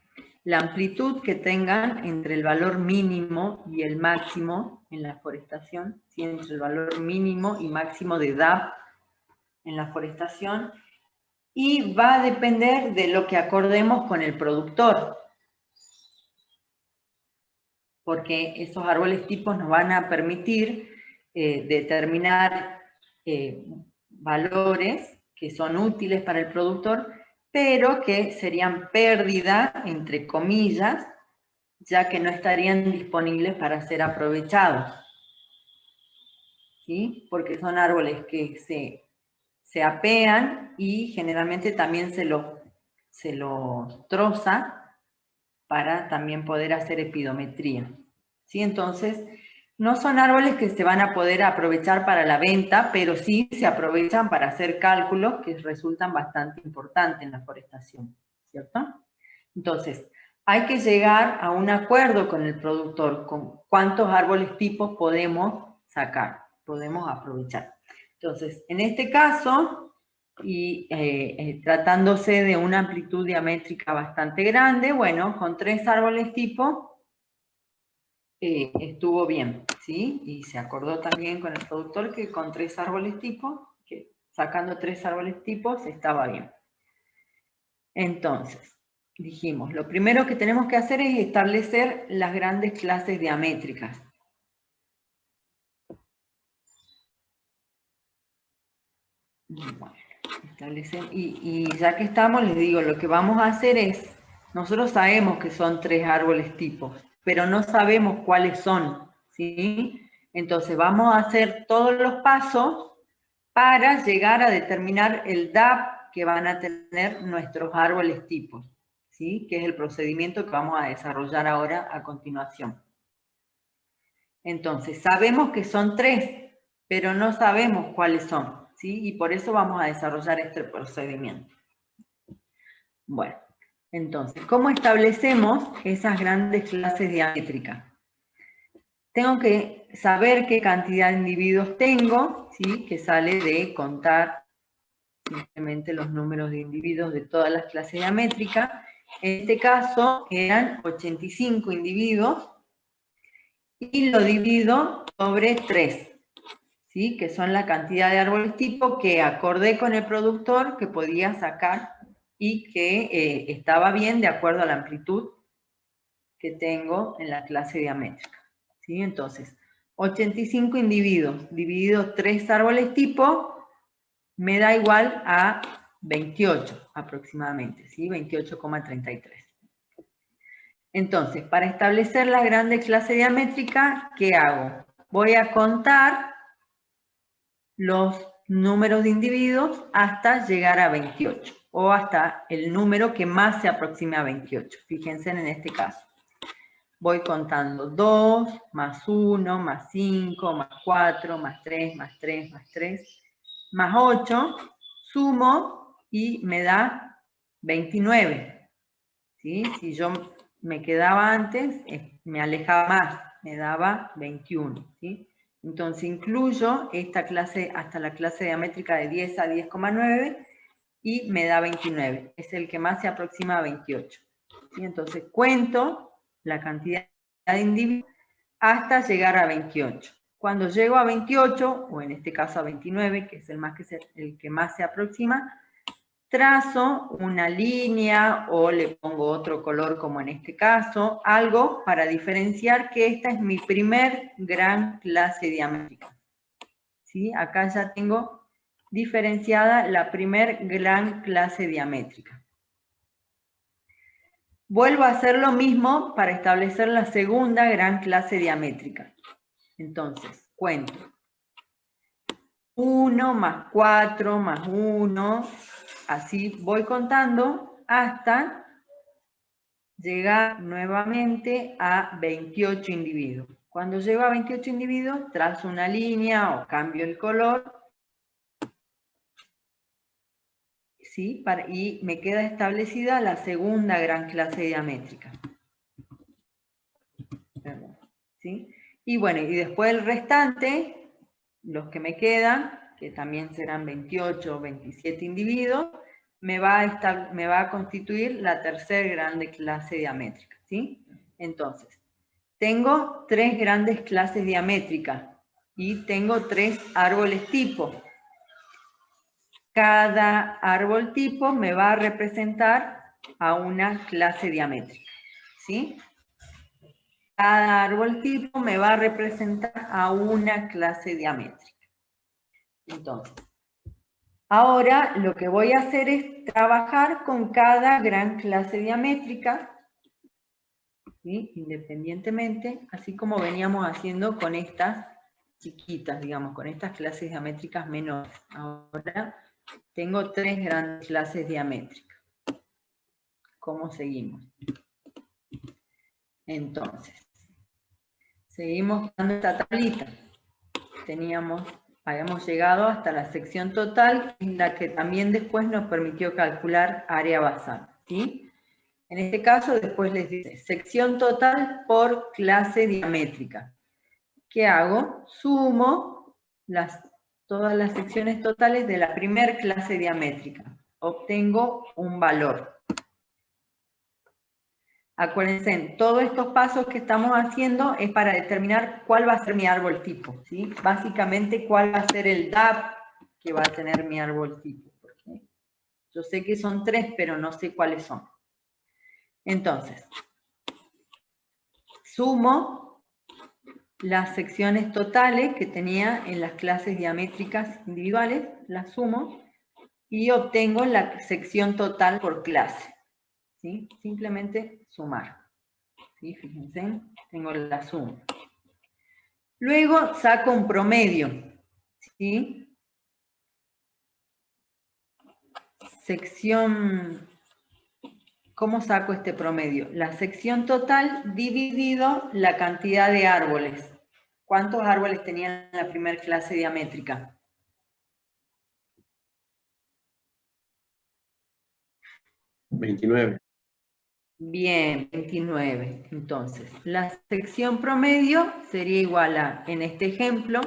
la amplitud que tengan entre el valor mínimo y el máximo en la forestación, ¿sí? Entre el valor mínimo y máximo de DAP en la forestación, y va a depender de lo que acordemos con el productor, porque esos árboles tipos nos van a permitir determinar valores que son útiles para el productor, pero que serían pérdida, entre comillas, ya que no estarían disponibles para ser aprovechados. ¿Sí? Porque son árboles que se apean y generalmente también se los troza para también poder hacer epidometría. ¿Sí? Entonces, no son árboles que se van a poder aprovechar para la venta, pero sí se aprovechan para hacer cálculos que resultan bastante importantes en la forestación, ¿cierto? Entonces, hay que llegar a un acuerdo con el productor, con cuántos árboles tipos podemos sacar, podemos aprovechar. Entonces, en este caso, y tratándose de una amplitud diamétrica bastante grande, bueno, con 3 árboles tipo estuvo bien, ¿sí? Y se acordó también con el productor que con 3 árboles tipo, que sacando 3 árboles tipos estaba bien. Entonces, dijimos, lo primero que tenemos que hacer es establecer las grandes clases diamétricas. Bueno, y ya que estamos, les digo, lo que vamos a hacer es, nosotros sabemos que son 3 árboles tipos, pero no sabemos cuáles son, ¿sí? Entonces vamos a hacer todos los pasos para llegar a determinar el DAP que van a tener nuestros árboles tipos, ¿sí? Que es el procedimiento que vamos a desarrollar ahora a continuación. Entonces, sabemos que son 3, pero no sabemos cuáles son, ¿sí? Y por eso vamos a desarrollar este procedimiento. Bueno, entonces, ¿cómo establecemos esas grandes clases diamétricas? Tengo que saber qué cantidad de individuos tengo, ¿sí? Que sale de contar simplemente los números de individuos de todas las clases diamétricas. En este caso eran 85 individuos y lo divido sobre 3, ¿sí? Que son la cantidad de árboles tipo que acordé con el productor que podía sacar y que estaba bien de acuerdo a la amplitud que tengo en la clase diamétrica, ¿sí? Entonces, 85 individuos dividido 3 árboles tipo me da igual a 28 aproximadamente, ¿sí? 28,33. Entonces, para establecer la grande clase diamétrica, ¿qué hago? Voy a contar los números de individuos hasta llegar a 28, o hasta el número que más se aproxime a 28. Fíjense en este caso. Voy contando 2, más 1, más 5, más 4, más 3, más 3, más 3, más 8, sumo y me da 29. ¿Sí? Si yo me quedaba antes, me alejaba más, me daba 21. ¿Sí? Entonces incluyo esta clase hasta la clase diamétrica de 10 a 10,9 y me da 29. Es el que más se aproxima a 28. ¿Sí? Entonces cuento la cantidad de individuos hasta llegar a 28. Cuando llego a 28, o en este caso a 29, que es el que más se aproxima, trazo una línea o le pongo otro color como en este caso, algo para diferenciar que esta es mi primer gran clase diamétrica. ¿Sí? Acá ya tengo diferenciada la primer gran clase diamétrica. Vuelvo a hacer lo mismo para establecer la segunda gran clase diamétrica. Entonces, cuento. 1 más 4 más 1, así voy contando hasta llegar nuevamente a 28 individuos. Cuando llego a 28 individuos, trazo una línea o cambio el color, ¿sí? Y me queda establecida la segunda gran clase diamétrica. ¿Sí? Y bueno, y después el restante, los que me quedan, que también serán 28 o 27 individuos, me va a constituir la tercera grande clase diamétrica, ¿sí? Entonces, tengo 3 grandes clases diamétricas y tengo 3 árboles tipo. Cada árbol tipo me va a representar a una clase diamétrica, ¿sí? Cada árbol tipo me va a representar a una clase diamétrica. Entonces, ahora lo que voy a hacer es trabajar con cada gran clase diamétrica, ¿sí? Independientemente, así como veníamos haciendo con estas chiquitas, digamos, con estas clases diamétricas menores. Ahora tengo 3 grandes clases diamétricas. ¿Cómo seguimos? Entonces, seguimos dando esta tablita. Habíamos llegado hasta la sección total, en la que también después nos permitió calcular área basal, ¿sí? En este caso, después les dice sección total por clase diamétrica. ¿Qué hago? Sumo todas las secciones totales de la primer clase diamétrica. Obtengo un valor. Acuérdense, todos estos pasos que estamos haciendo es para determinar cuál va a ser mi árbol tipo, ¿sí? Básicamente, cuál va a ser el DAP que va a tener mi árbol tipo. Porque yo sé que son 3, pero no sé cuáles son. Entonces, sumo las secciones totales que tenía en las clases diamétricas individuales, las sumo, y obtengo la sección total por clase, ¿sí? Simplemente sumar, ¿sí? Fíjense, tengo la suma. Luego saco un promedio, ¿sí? ¿Cómo saco este promedio? La sección total dividido la cantidad de árboles. ¿Cuántos árboles tenían en la primera clase diamétrica? $29. Bien, 29. Entonces, la sección promedio sería igual a, en este ejemplo,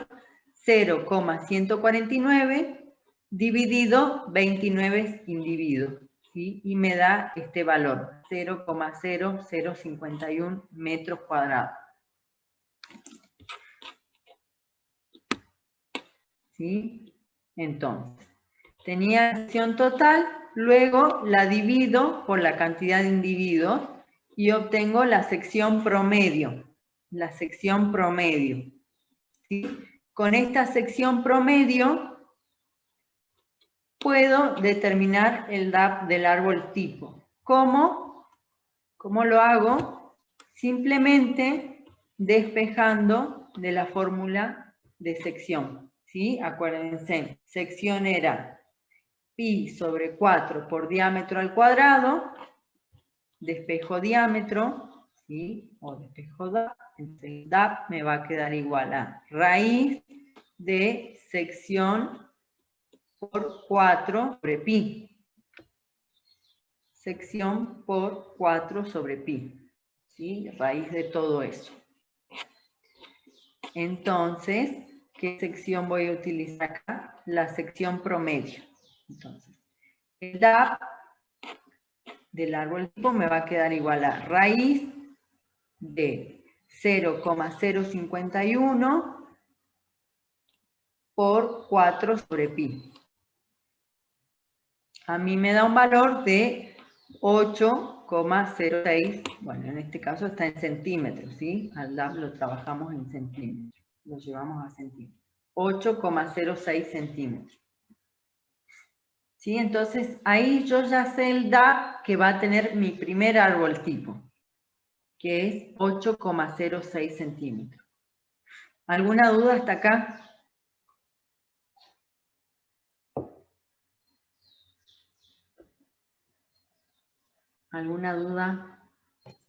0,149 dividido 29 individuos, ¿sí? Y me da este valor, 0,0051 metros cuadrados. ¿Sí? Entonces, tenía la sección total, luego la divido por la cantidad de individuos y obtengo la sección promedio. La sección promedio. ¿Sí? Con esta sección promedio puedo determinar el DAP del árbol tipo. ¿Cómo? ¿Cómo lo hago? Simplemente despejando de la fórmula de sección. ¿Sí? Acuérdense, sección era pi sobre 4 por diámetro al cuadrado, despejo diámetro, ¿sí? O despejo DAP, entonces DAP me va a quedar igual a raíz de sección por 4 sobre pi. Sección por 4 sobre pi, ¿sí? Raíz de todo eso. Entonces, ¿qué sección voy a utilizar acá? La sección promedio. Entonces, el DAP del árbol tipo me va a quedar igual a raíz de 0,051 por 4 sobre pi. A mí me da un valor de 8,06, bueno, en este caso está en centímetros, ¿sí? Al DAP lo trabajamos en centímetros, lo llevamos a centímetros. 8,06 centímetros. ¿Sí? Entonces, ahí yo ya sé el DAP que va a tener mi primer árbol tipo, que es 8,06 centímetros. ¿Alguna duda hasta acá? ¿Alguna duda?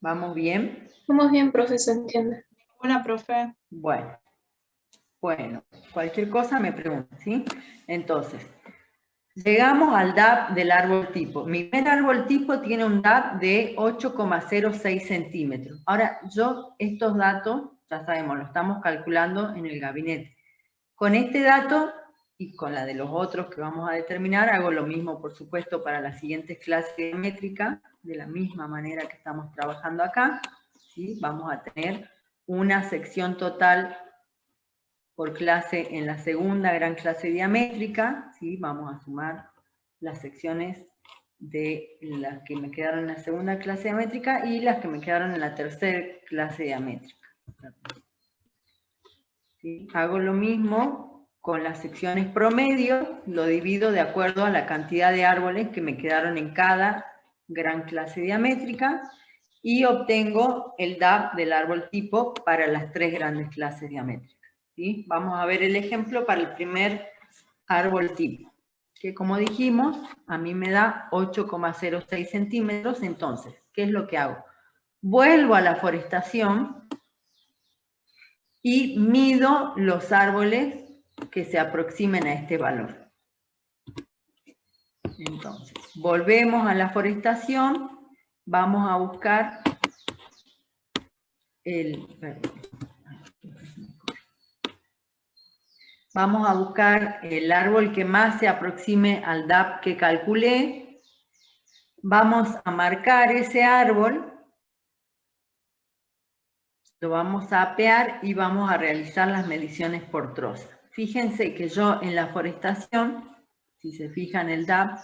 ¿Vamos bien? Vamos bien, profe, se entiende. Hola, profe. Bueno, cualquier cosa me pregunta, ¿sí? Entonces, llegamos al DAP del árbol tipo. Mi primer árbol tipo tiene un DAP de 8,06 centímetros. Ahora, estos datos, ya sabemos, lo estamos calculando en el gabinete. Con este dato y con la de los otros que vamos a determinar, hago lo mismo, por supuesto, para las siguientes clases diamétricas, de la misma manera que estamos trabajando acá, ¿sí? Vamos a tener una sección total por clase en la segunda gran clase diamétrica, ¿sí? Vamos a sumar las secciones de las que me quedaron en la segunda clase diamétrica y las que me quedaron en la tercera clase diamétrica. ¿Sí? Hago lo mismo con las secciones promedio, lo divido de acuerdo a la cantidad de árboles que me quedaron en cada gran clase diamétrica y obtengo el DAP del árbol tipo para las 3 grandes clases diamétricas. ¿Sí? Vamos a ver el ejemplo para el primer árbol tipo, que como dijimos, a mí me da 8,06 centímetros. Entonces, ¿qué es lo que hago? vuelvo a la forestación y mido los árboles que se aproximen a este valor. Entonces, volvemos a la forestación, vamos a buscar el árbol que más se aproxime al DAP que calculé. Vamos a marcar ese árbol, lo vamos a apear y vamos a realizar las mediciones por troza. Fíjense que yo en la forestación, si se fijan el DAP,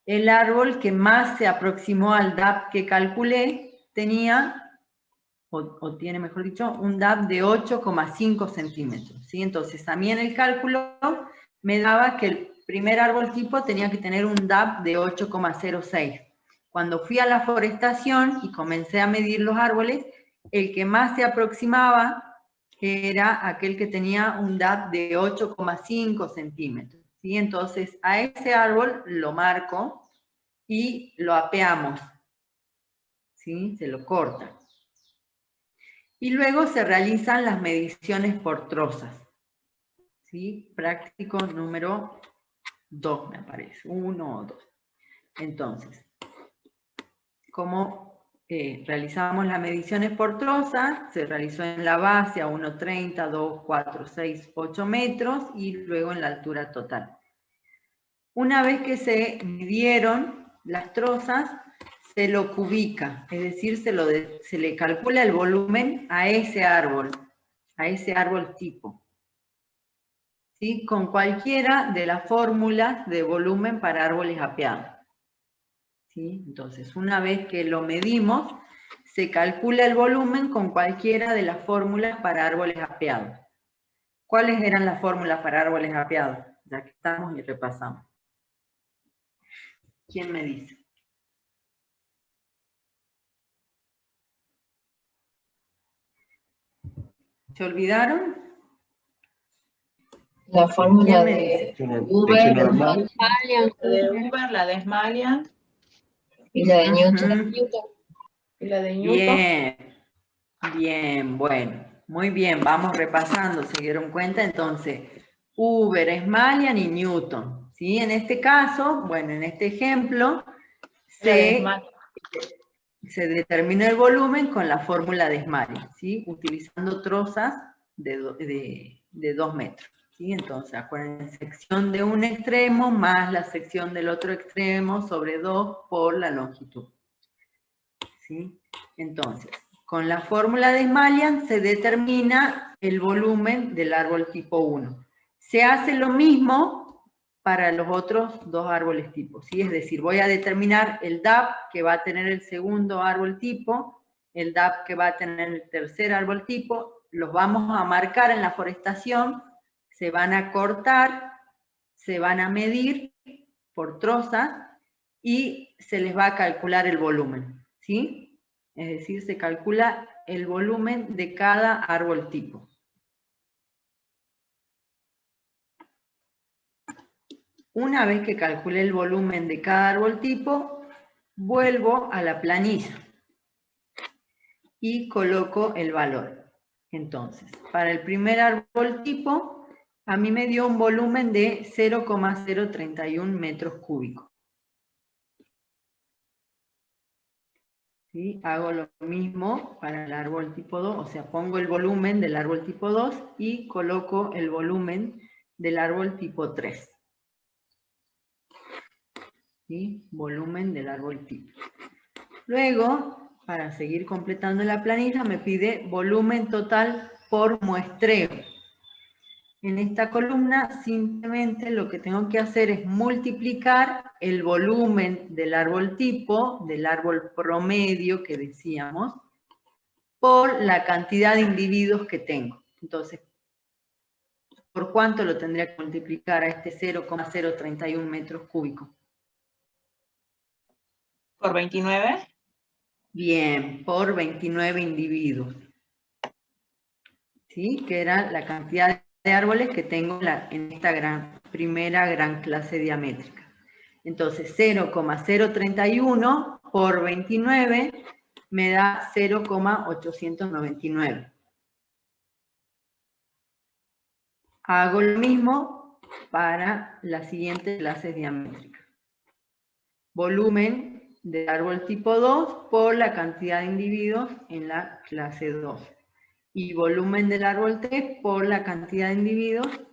el árbol que más se aproximó al DAP que calculé tenía, o tiene mejor dicho, un DAP de 8,5 centímetros. ¿Sí? Entonces a mí en el cálculo me daba que el primer árbol tipo tenía que tener un DAP de 8,06. Cuando fui a la forestación y comencé a medir los árboles, el que más se aproximaba era aquel que tenía un DAP de 8,5 centímetros. ¿Sí? Entonces a ese árbol lo marco y lo apeamos. ¿Sí? Se lo corta. Y luego se realizan las mediciones por trozas. ¿Sí? Práctico número 2 me aparece, 1 o 2. Entonces, como realizamos las mediciones por troza, se realizó en la base a 1,30, 2, 4, 6, 8 metros y luego en la altura total. Una vez que se midieron las trozas, se lo cubica, es decir, se le calcula el volumen a ese árbol tipo. ¿Sí? Con cualquiera de las fórmulas de volumen para árboles apeados. ¿Sí? Entonces, una vez que lo medimos, se calcula el volumen con cualquiera de las fórmulas para árboles apeados. ¿Cuáles eran las fórmulas para árboles apeados? Ya que estamos y repasamos. ¿Quién me dice? ¿Se olvidaron? La fórmula ¿Quién me de dice? Uber, normal. La de Uber, la de Smalian y la de Newton. Ujú. y la de Newton. Bien, bien, bueno, muy bien, vamos repasando, ¿se dieron cuenta? Entonces, Uber, Smalian y Newton, ¿sí? En este caso, bueno, en este ejemplo, La de Smalian. se determinó el volumen con la fórmula de Smalian, ¿sí? Utilizando trozas de 2 metros, ¿sí? Entonces, acuérdense, sección de un extremo más la sección del otro extremo sobre 2 por la longitud. ¿Sí? Entonces, con la fórmula de Smalian se determina el volumen del árbol tipo 1. Se hace lo mismo para los otros dos árboles tipo, ¿sí? Es decir, voy a determinar el DAP que va a tener el segundo árbol tipo, el DAP que va a tener el tercer árbol tipo, los vamos a marcar en la forestación, se van a cortar, se van a medir por troza y se les va a calcular el volumen, ¿sí? Es decir, se calcula el volumen de cada árbol tipo. Una vez que calculé el volumen de cada árbol tipo, vuelvo a la planilla y coloco el valor. Entonces, para el primer árbol tipo, a mí me dio un volumen de 0,031 metros cúbicos. ¿Sí? Hago lo mismo para el árbol tipo 2, o sea, pongo el volumen del árbol tipo 2 y coloco el volumen del árbol tipo 3. ¿Sí? Volumen del árbol tipo. Luego, para seguir completando la planilla, me pide volumen total por muestreo. En esta columna, simplemente lo que tengo que hacer es multiplicar el volumen del árbol tipo, del árbol promedio que decíamos, por la cantidad de individuos que tengo. Entonces, ¿por cuánto lo tendría que multiplicar a este 0,031 metros cúbicos? ¿Por 29? Bien, por 29 individuos. ¿Sí? Que era la cantidad de árboles que tengo en esta primera gran clase diamétrica. Entonces, 0,031 por 29 me da 0,899. Hago lo mismo para las siguientes clases diamétricas. Volumen del árbol tipo 2 por la cantidad de individuos en la clase 2. Y volumen del árbol 3 por la cantidad de individuos en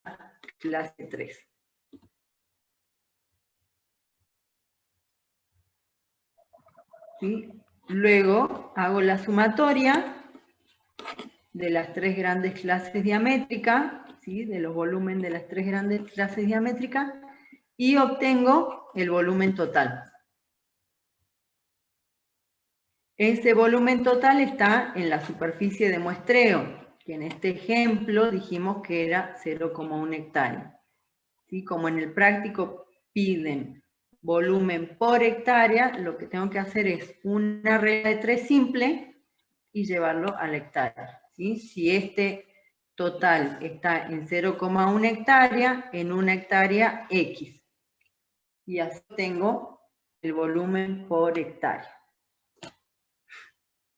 la clase 3. ¿Sí? Luego hago la sumatoria de las tres grandes clases diamétricas, ¿sí? De los volúmenes de las tres grandes clases diamétricas, y obtengo el volumen total. Ese volumen total está en la superficie de muestreo, que en este ejemplo dijimos que era 0,1 hectárea. ¿Sí? Como en el práctico piden volumen por hectárea, lo que tengo que hacer es una regla de 3 simple y llevarlo a la hectárea. ¿Sí? Si este total está en 0,1 hectárea, en una hectárea X. Y así tengo el volumen por hectárea.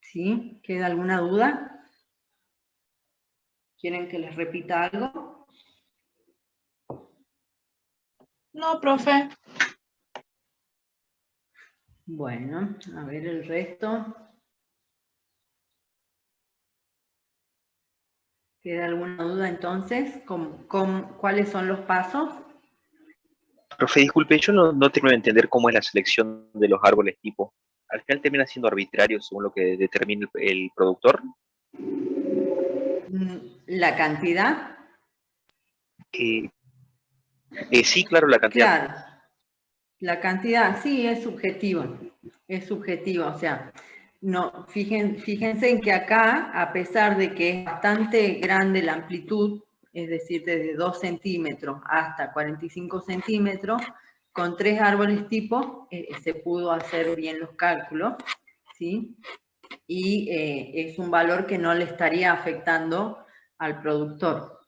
¿Sí? ¿Queda alguna duda? ¿Quieren que les repita algo? No, profe. Bueno, a ver el resto. ¿Queda alguna duda entonces? ¿Cuáles son los pasos? Profe, disculpe, yo no termino de entender cómo es la selección de los árboles tipo. ¿Al final termina siendo arbitrario según lo que determine el productor? ¿La cantidad? Sí, claro, la cantidad. Claro. La cantidad, sí, es subjetiva. Es subjetiva, o sea, no, fíjense en que acá, a pesar de que es bastante grande la amplitud, es decir, desde 2 centímetros hasta 45 centímetros, con 3 árboles tipo se pudo hacer bien los cálculos, ¿sí? Y es un valor que no le estaría afectando al productor.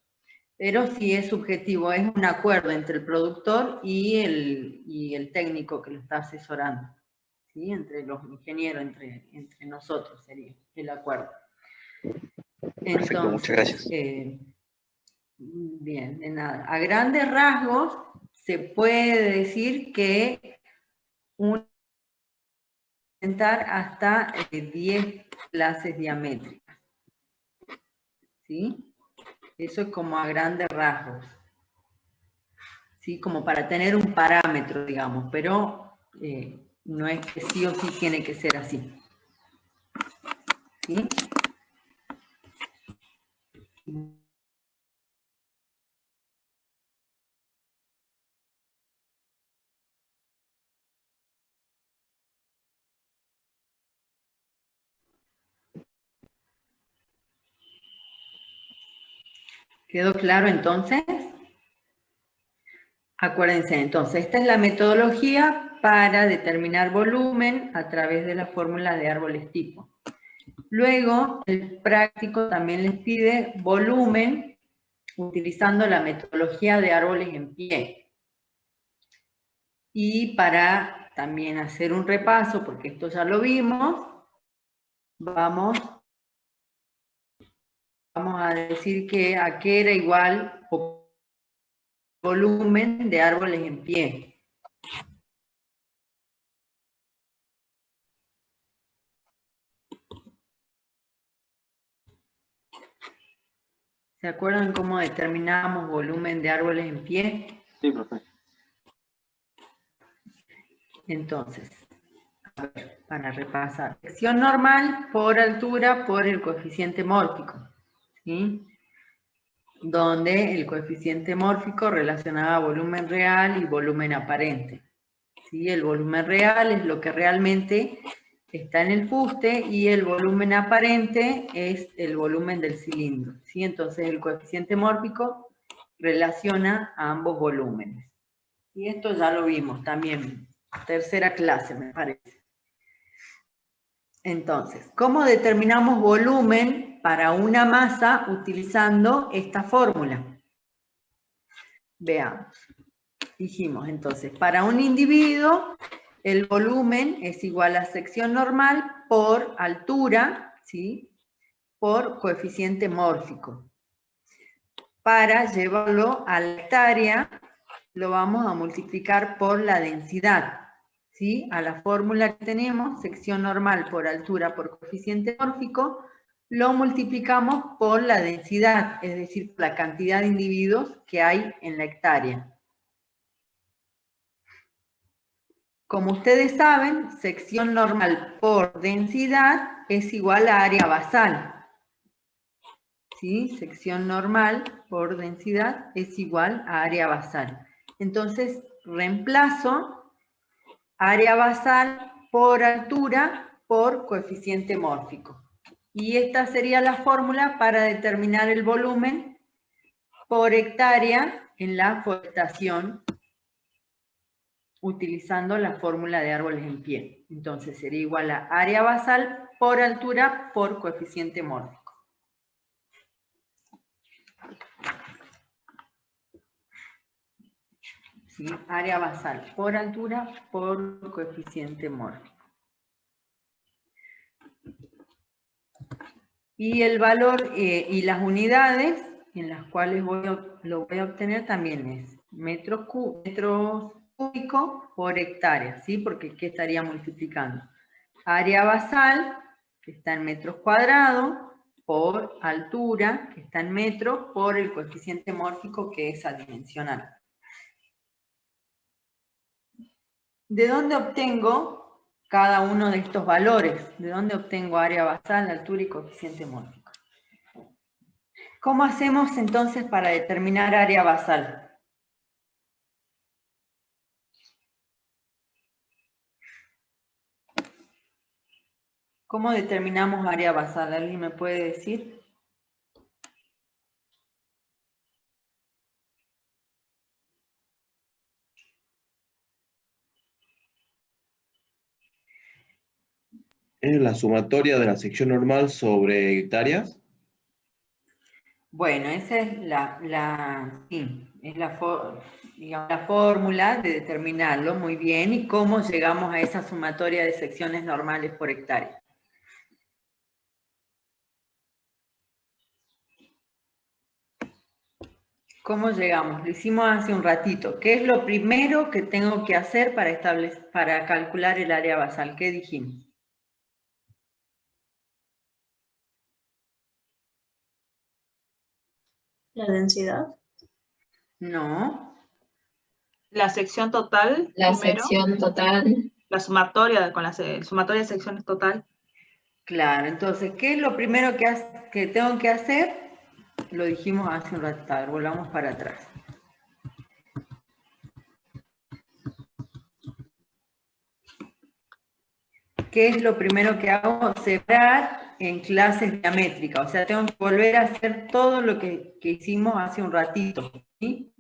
Pero sí es subjetivo, es un acuerdo entre el productor y el técnico que lo está asesorando. ¿Sí? Entre los ingenieros, entre nosotros sería el acuerdo. Perfecto, muchas gracias. Bien, de nada. A grandes rasgos se puede decir que presentar hasta 10 clases diamétricas. ¿Sí? Eso es como a grandes rasgos. ¿Sí? Como para tener un parámetro, digamos, pero no es que sí o sí tiene que ser así. ¿Sí? ¿Quedó claro entonces? Acuérdense, entonces, esta es la metodología para determinar volumen a través de la fórmula de árboles tipo. Luego, el práctico también les pide volumen utilizando la metodología de árboles en pie. Y para también hacer un repaso, porque esto ya lo vimos, vamos a decir que a qué era igual volumen de árboles en pie. ¿Se acuerdan cómo determinamos volumen de árboles en pie? Sí, profe. Entonces, a ver, para repasar. Sección normal por altura por el coeficiente mórfico, ¿sí? Donde el coeficiente mórfico relacionaba volumen real y volumen aparente. ¿Sí? El volumen real es lo que realmente está en el fuste y el volumen aparente es el volumen del cilindro. ¿Sí? Entonces el coeficiente mórfico relaciona a ambos volúmenes. Y esto ya lo vimos también, tercera clase me parece. Entonces, ¿cómo determinamos volumen para una masa utilizando esta fórmula? Veamos. Dijimos entonces, para un individuo, el volumen es igual a sección normal por altura, ¿sí? Por coeficiente mórfico. Para llevarlo a la hectárea, lo vamos a multiplicar por la densidad, ¿sí? A la fórmula que tenemos, sección normal por altura por coeficiente mórfico, lo multiplicamos por la densidad, es decir, la cantidad de individuos que hay en la hectárea. Como ustedes saben, sección normal por densidad es igual a área basal. ¿Sí? Sección normal por densidad es igual a área basal. Entonces, reemplazo área basal por altura por coeficiente mórfico. Y esta sería la fórmula para determinar el volumen por hectárea en la forestación utilizando la fórmula de árboles en pie. Entonces sería igual a área basal por altura por coeficiente mórfico. ¿Sí? Área basal por altura por coeficiente mórfico. Y el valor y las unidades en las cuales lo voy a obtener también es metros cúbicos por hectárea, ¿sí? Porque ¿qué estaría multiplicando? Área basal, que está en metros cuadrados, por altura, que está en metros, por el coeficiente mórfico, que es adimensional. ¿De dónde obtengo cada uno de estos valores? ¿De dónde obtengo área basal, altura y coeficiente mórfico? ¿Cómo hacemos entonces para determinar área basal? ¿Cómo determinamos área basal? ¿Alguien me puede decir? ¿Es la sumatoria de la sección normal sobre hectáreas? Bueno, esa es digamos, la fórmula de determinarlo muy bien y cómo llegamos a esa sumatoria de secciones normales por hectárea. ¿Cómo llegamos? Lo hicimos hace un ratito. ¿Qué es lo primero que tengo que hacer para calcular el área basal? ¿Qué dijimos? La densidad. No. La sección total, La primero, sección total, la sumatoria, con la sumatoria de secciones total. Claro, entonces, ¿qué es lo primero que tengo que hacer? Lo dijimos hace un ratito, a ver, volvamos para atrás. ¿Qué es lo primero que hago? Separar en clases diamétricas, o sea, tengo que volver a hacer todo lo que hicimos hace un ratito, ¿sí?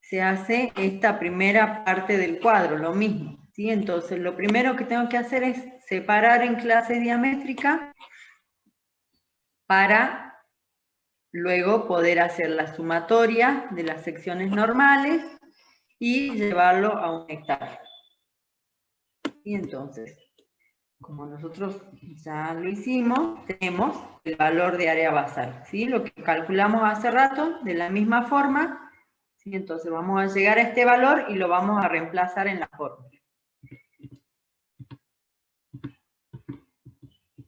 Se hace esta primera parte del cuadro, lo mismo, ¿sí? Entonces, lo primero que tengo que hacer es separar en clases diamétricas para luego poder hacer la sumatoria de las secciones normales y llevarlo a un hectárea. Y entonces, como nosotros ya lo hicimos, tenemos el valor de área basal, ¿sí? Lo que calculamos hace rato, de la misma forma, ¿sí? Entonces vamos a llegar a este valor y lo vamos a reemplazar en la fórmula.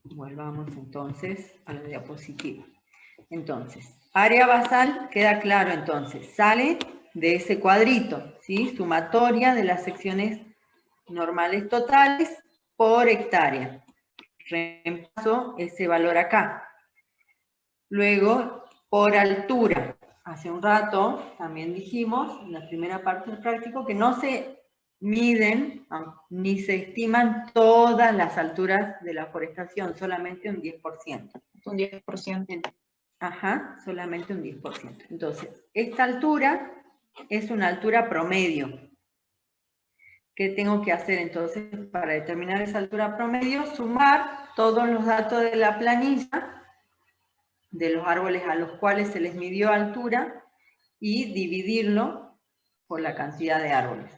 Volvamos entonces a la diapositiva. Entonces, área basal, queda claro entonces, sale de ese cuadrito, ¿sí? Sumatoria de las secciones normales totales por hectárea. Reemplazo ese valor acá. Luego, por altura. Hace un rato también dijimos, en la primera parte del práctico, que no se miden ni se estiman todas las alturas de la forestación, solamente un 10%. Un 10%. Ajá, solamente un 10%. Entonces, esta altura es una altura promedio. ¿Qué tengo que hacer entonces para determinar esa altura promedio? Sumar todos los datos de la planilla de los árboles a los cuales se les midió altura y dividirlo por la cantidad de árboles.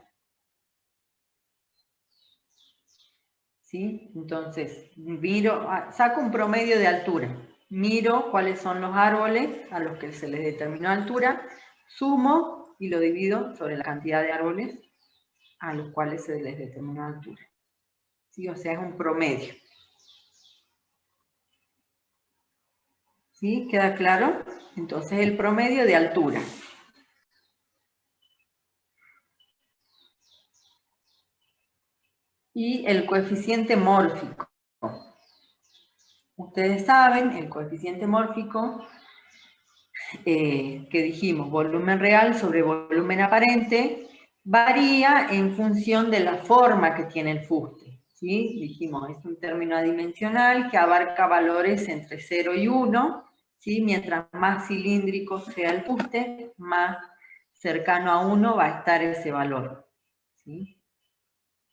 ¿sí? Entonces, saco un promedio de altura, miro cuáles son los árboles a los que se les determinó altura, sumo y lo divido sobre la cantidad de árboles a los cuales se les determinó altura. ¿Sí? O sea, es un promedio. ¿Sí? ¿Queda claro? Entonces, el promedio de altura. Y el coeficiente mórfico. Ustedes saben, el coeficiente mórfico, que dijimos, volumen real sobre volumen aparente, varía en función de la forma que tiene el fuste. ¿Sí? Dijimos, es un término adimensional que abarca valores entre 0 y 1, ¿sí? Mientras más cilíndrico sea el fuste, más cercano a 1 va a estar ese valor. ¿Sí?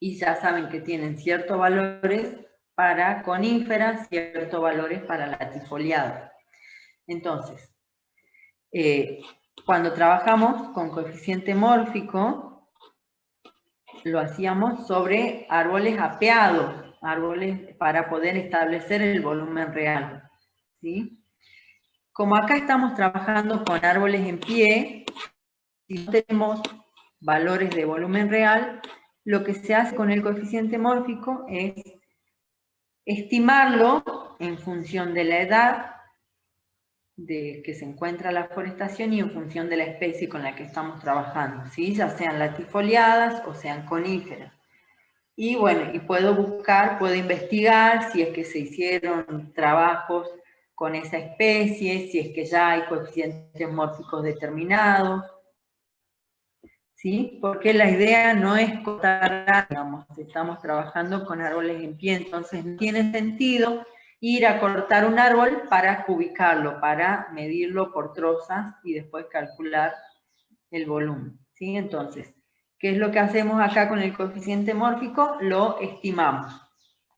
Y ya saben que tienen ciertos valores para coníferas, ciertos valores para latifoliadas. Entonces, cuando trabajamos con coeficiente mórfico, lo hacíamos sobre árboles apeados, árboles para poder establecer el volumen real. ¿Sí? Como acá estamos trabajando con árboles en pie, si no tenemos valores de volumen real, lo que se hace con el coeficiente mórfico es estimarlo en función de la edad de que se encuentra la forestación y en función de la especie con la que estamos trabajando, ¿sí? Ya sean latifoliadas o sean coníferas. Y bueno, y puedo investigar si es que se hicieron trabajos con esa especie, si es que ya hay coeficientes mórficos determinados, ¿sí? Porque la idea no es cortar, digamos, estamos trabajando con árboles en pie, entonces no tiene sentido ir a cortar un árbol para cubicarlo, para medirlo por trozas y después calcular el volumen, ¿sí? Entonces, ¿qué es lo que hacemos acá con el coeficiente mórfico? Lo estimamos.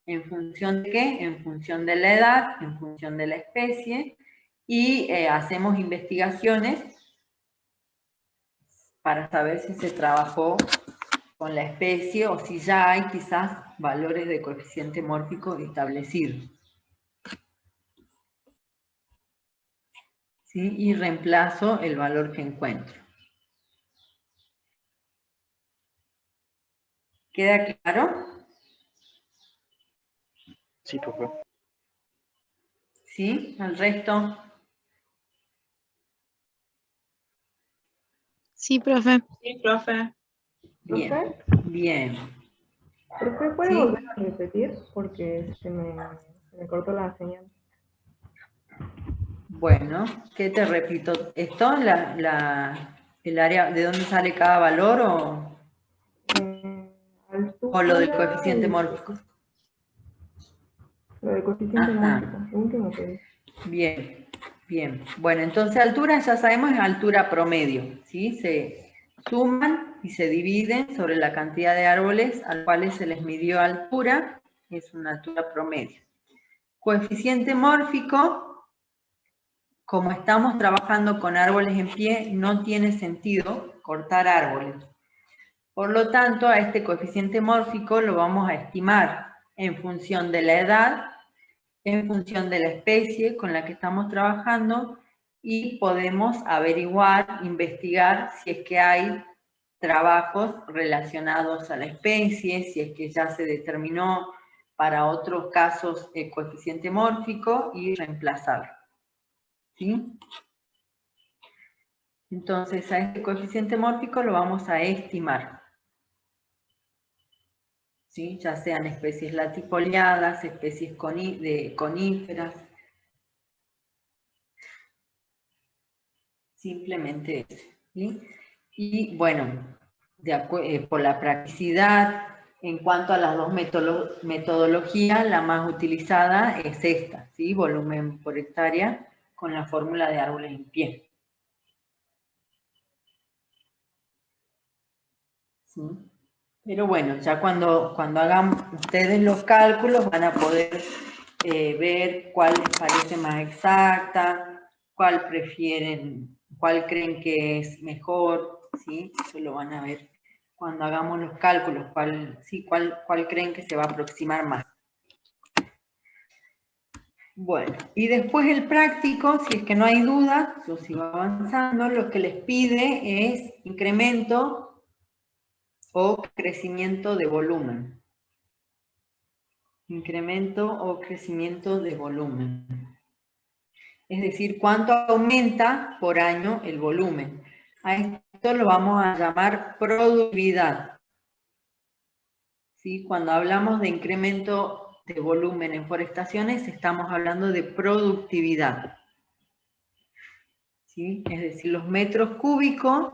¿En función de qué? En función de la edad, en función de la especie, y hacemos investigaciones para saber si se trabajó con la especie o si ya hay quizás valores de coeficiente mórfico establecidos. ¿Sí? Y reemplazo el valor que encuentro. ¿Queda claro? Sí, profe. ¿Sí? ¿El resto? Sí, profe. Sí, profe. Bien, ¿Profe? bien. ¿Profe puede ¿Sí? volver a repetir? Porque se me cortó la señal. Bueno, ¿qué te repito? ¿Esto, el área de dónde sale cada valor o lo del Altura coeficiente y mórfico? lo del coeficiente Ajá. mórfico, lo último que dije. Bien, bien. Bueno, entonces altura ya sabemos es altura promedio, ¿sí? Se suman y se dividen sobre la cantidad de árboles a los cuales se les midió altura, es una altura promedio. Coeficiente mórfico, como estamos trabajando con árboles en pie, no tiene sentido cortar árboles. Por lo tanto, a este coeficiente mórfico lo vamos a estimar en función de la edad, en función de la especie con la que estamos trabajando y podemos averiguar, investigar si es que hay trabajos relacionados a la especie, si es que ya se determinó para otros casos el coeficiente mórfico y reemplazarlo. ¿Sí? Entonces a este coeficiente mórfico lo vamos a estimar. ¿Sí? Ya sean especies latifoliadas, especies de coníferas. Simplemente eso. ¿Sí? Y bueno, por la practicidad, en cuanto a las dos metodologías, la más utilizada es esta, ¿sí? Volumen por hectárea con la fórmula de árboles en pie. ¿Sí? Pero bueno, ya cuando hagan ustedes los cálculos van a poder ver cuál les parece más exacta, cuál prefieren, cuál creen que es mejor, ¿sí? Eso lo van a ver cuando hagamos los cálculos, cuál creen que se va a aproximar más. Bueno, y después el práctico, si es que no hay duda, yo sigo avanzando, lo que les pide es incremento o crecimiento de volumen. Incremento o crecimiento de volumen. Es decir, cuánto aumenta por año el volumen. A esto lo vamos a llamar productividad. ¿Sí? Cuando hablamos de incremento de volumen en forestaciones, estamos hablando de productividad. ¿Sí? Es decir, los metros cúbicos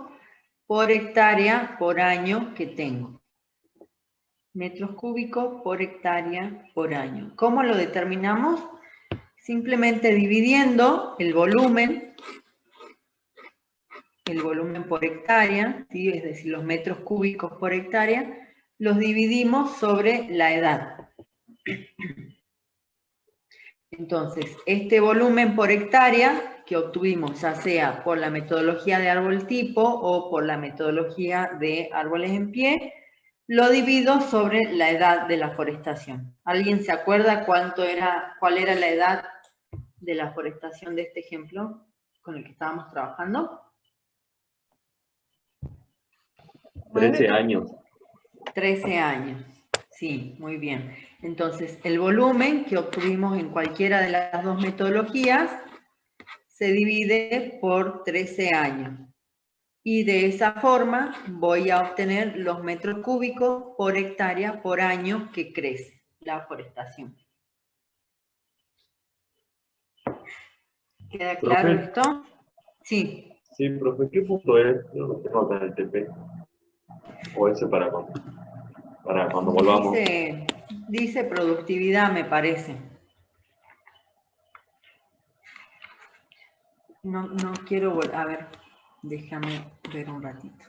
por hectárea por año que tengo. Metros cúbicos por hectárea por año. ¿Cómo lo determinamos? Simplemente dividiendo el volumen por hectárea, ¿sí? Es decir, los metros cúbicos por hectárea, los dividimos sobre la edad. Entonces, este volumen por hectárea que obtuvimos, ya sea por la metodología de árbol tipo o por la metodología de árboles en pie, lo divido sobre la edad de la forestación. ¿Alguien se acuerda cuál era la edad de la forestación de este ejemplo con el que estábamos trabajando? 13 años. 13 años. Sí, muy bien. Entonces, el volumen que obtuvimos en cualquiera de las dos metodologías se divide por 13 años. Y de esa forma voy a obtener los metros cúbicos por hectárea por año que crece la forestación. ¿Queda claro Profe. esto? Sí. Sí, profe, ¿qué punto es? Yo no tengo acá en el TP. O ese para cuando volvamos. Dice productividad, me parece. No quiero volver. A ver, déjame ver un ratito.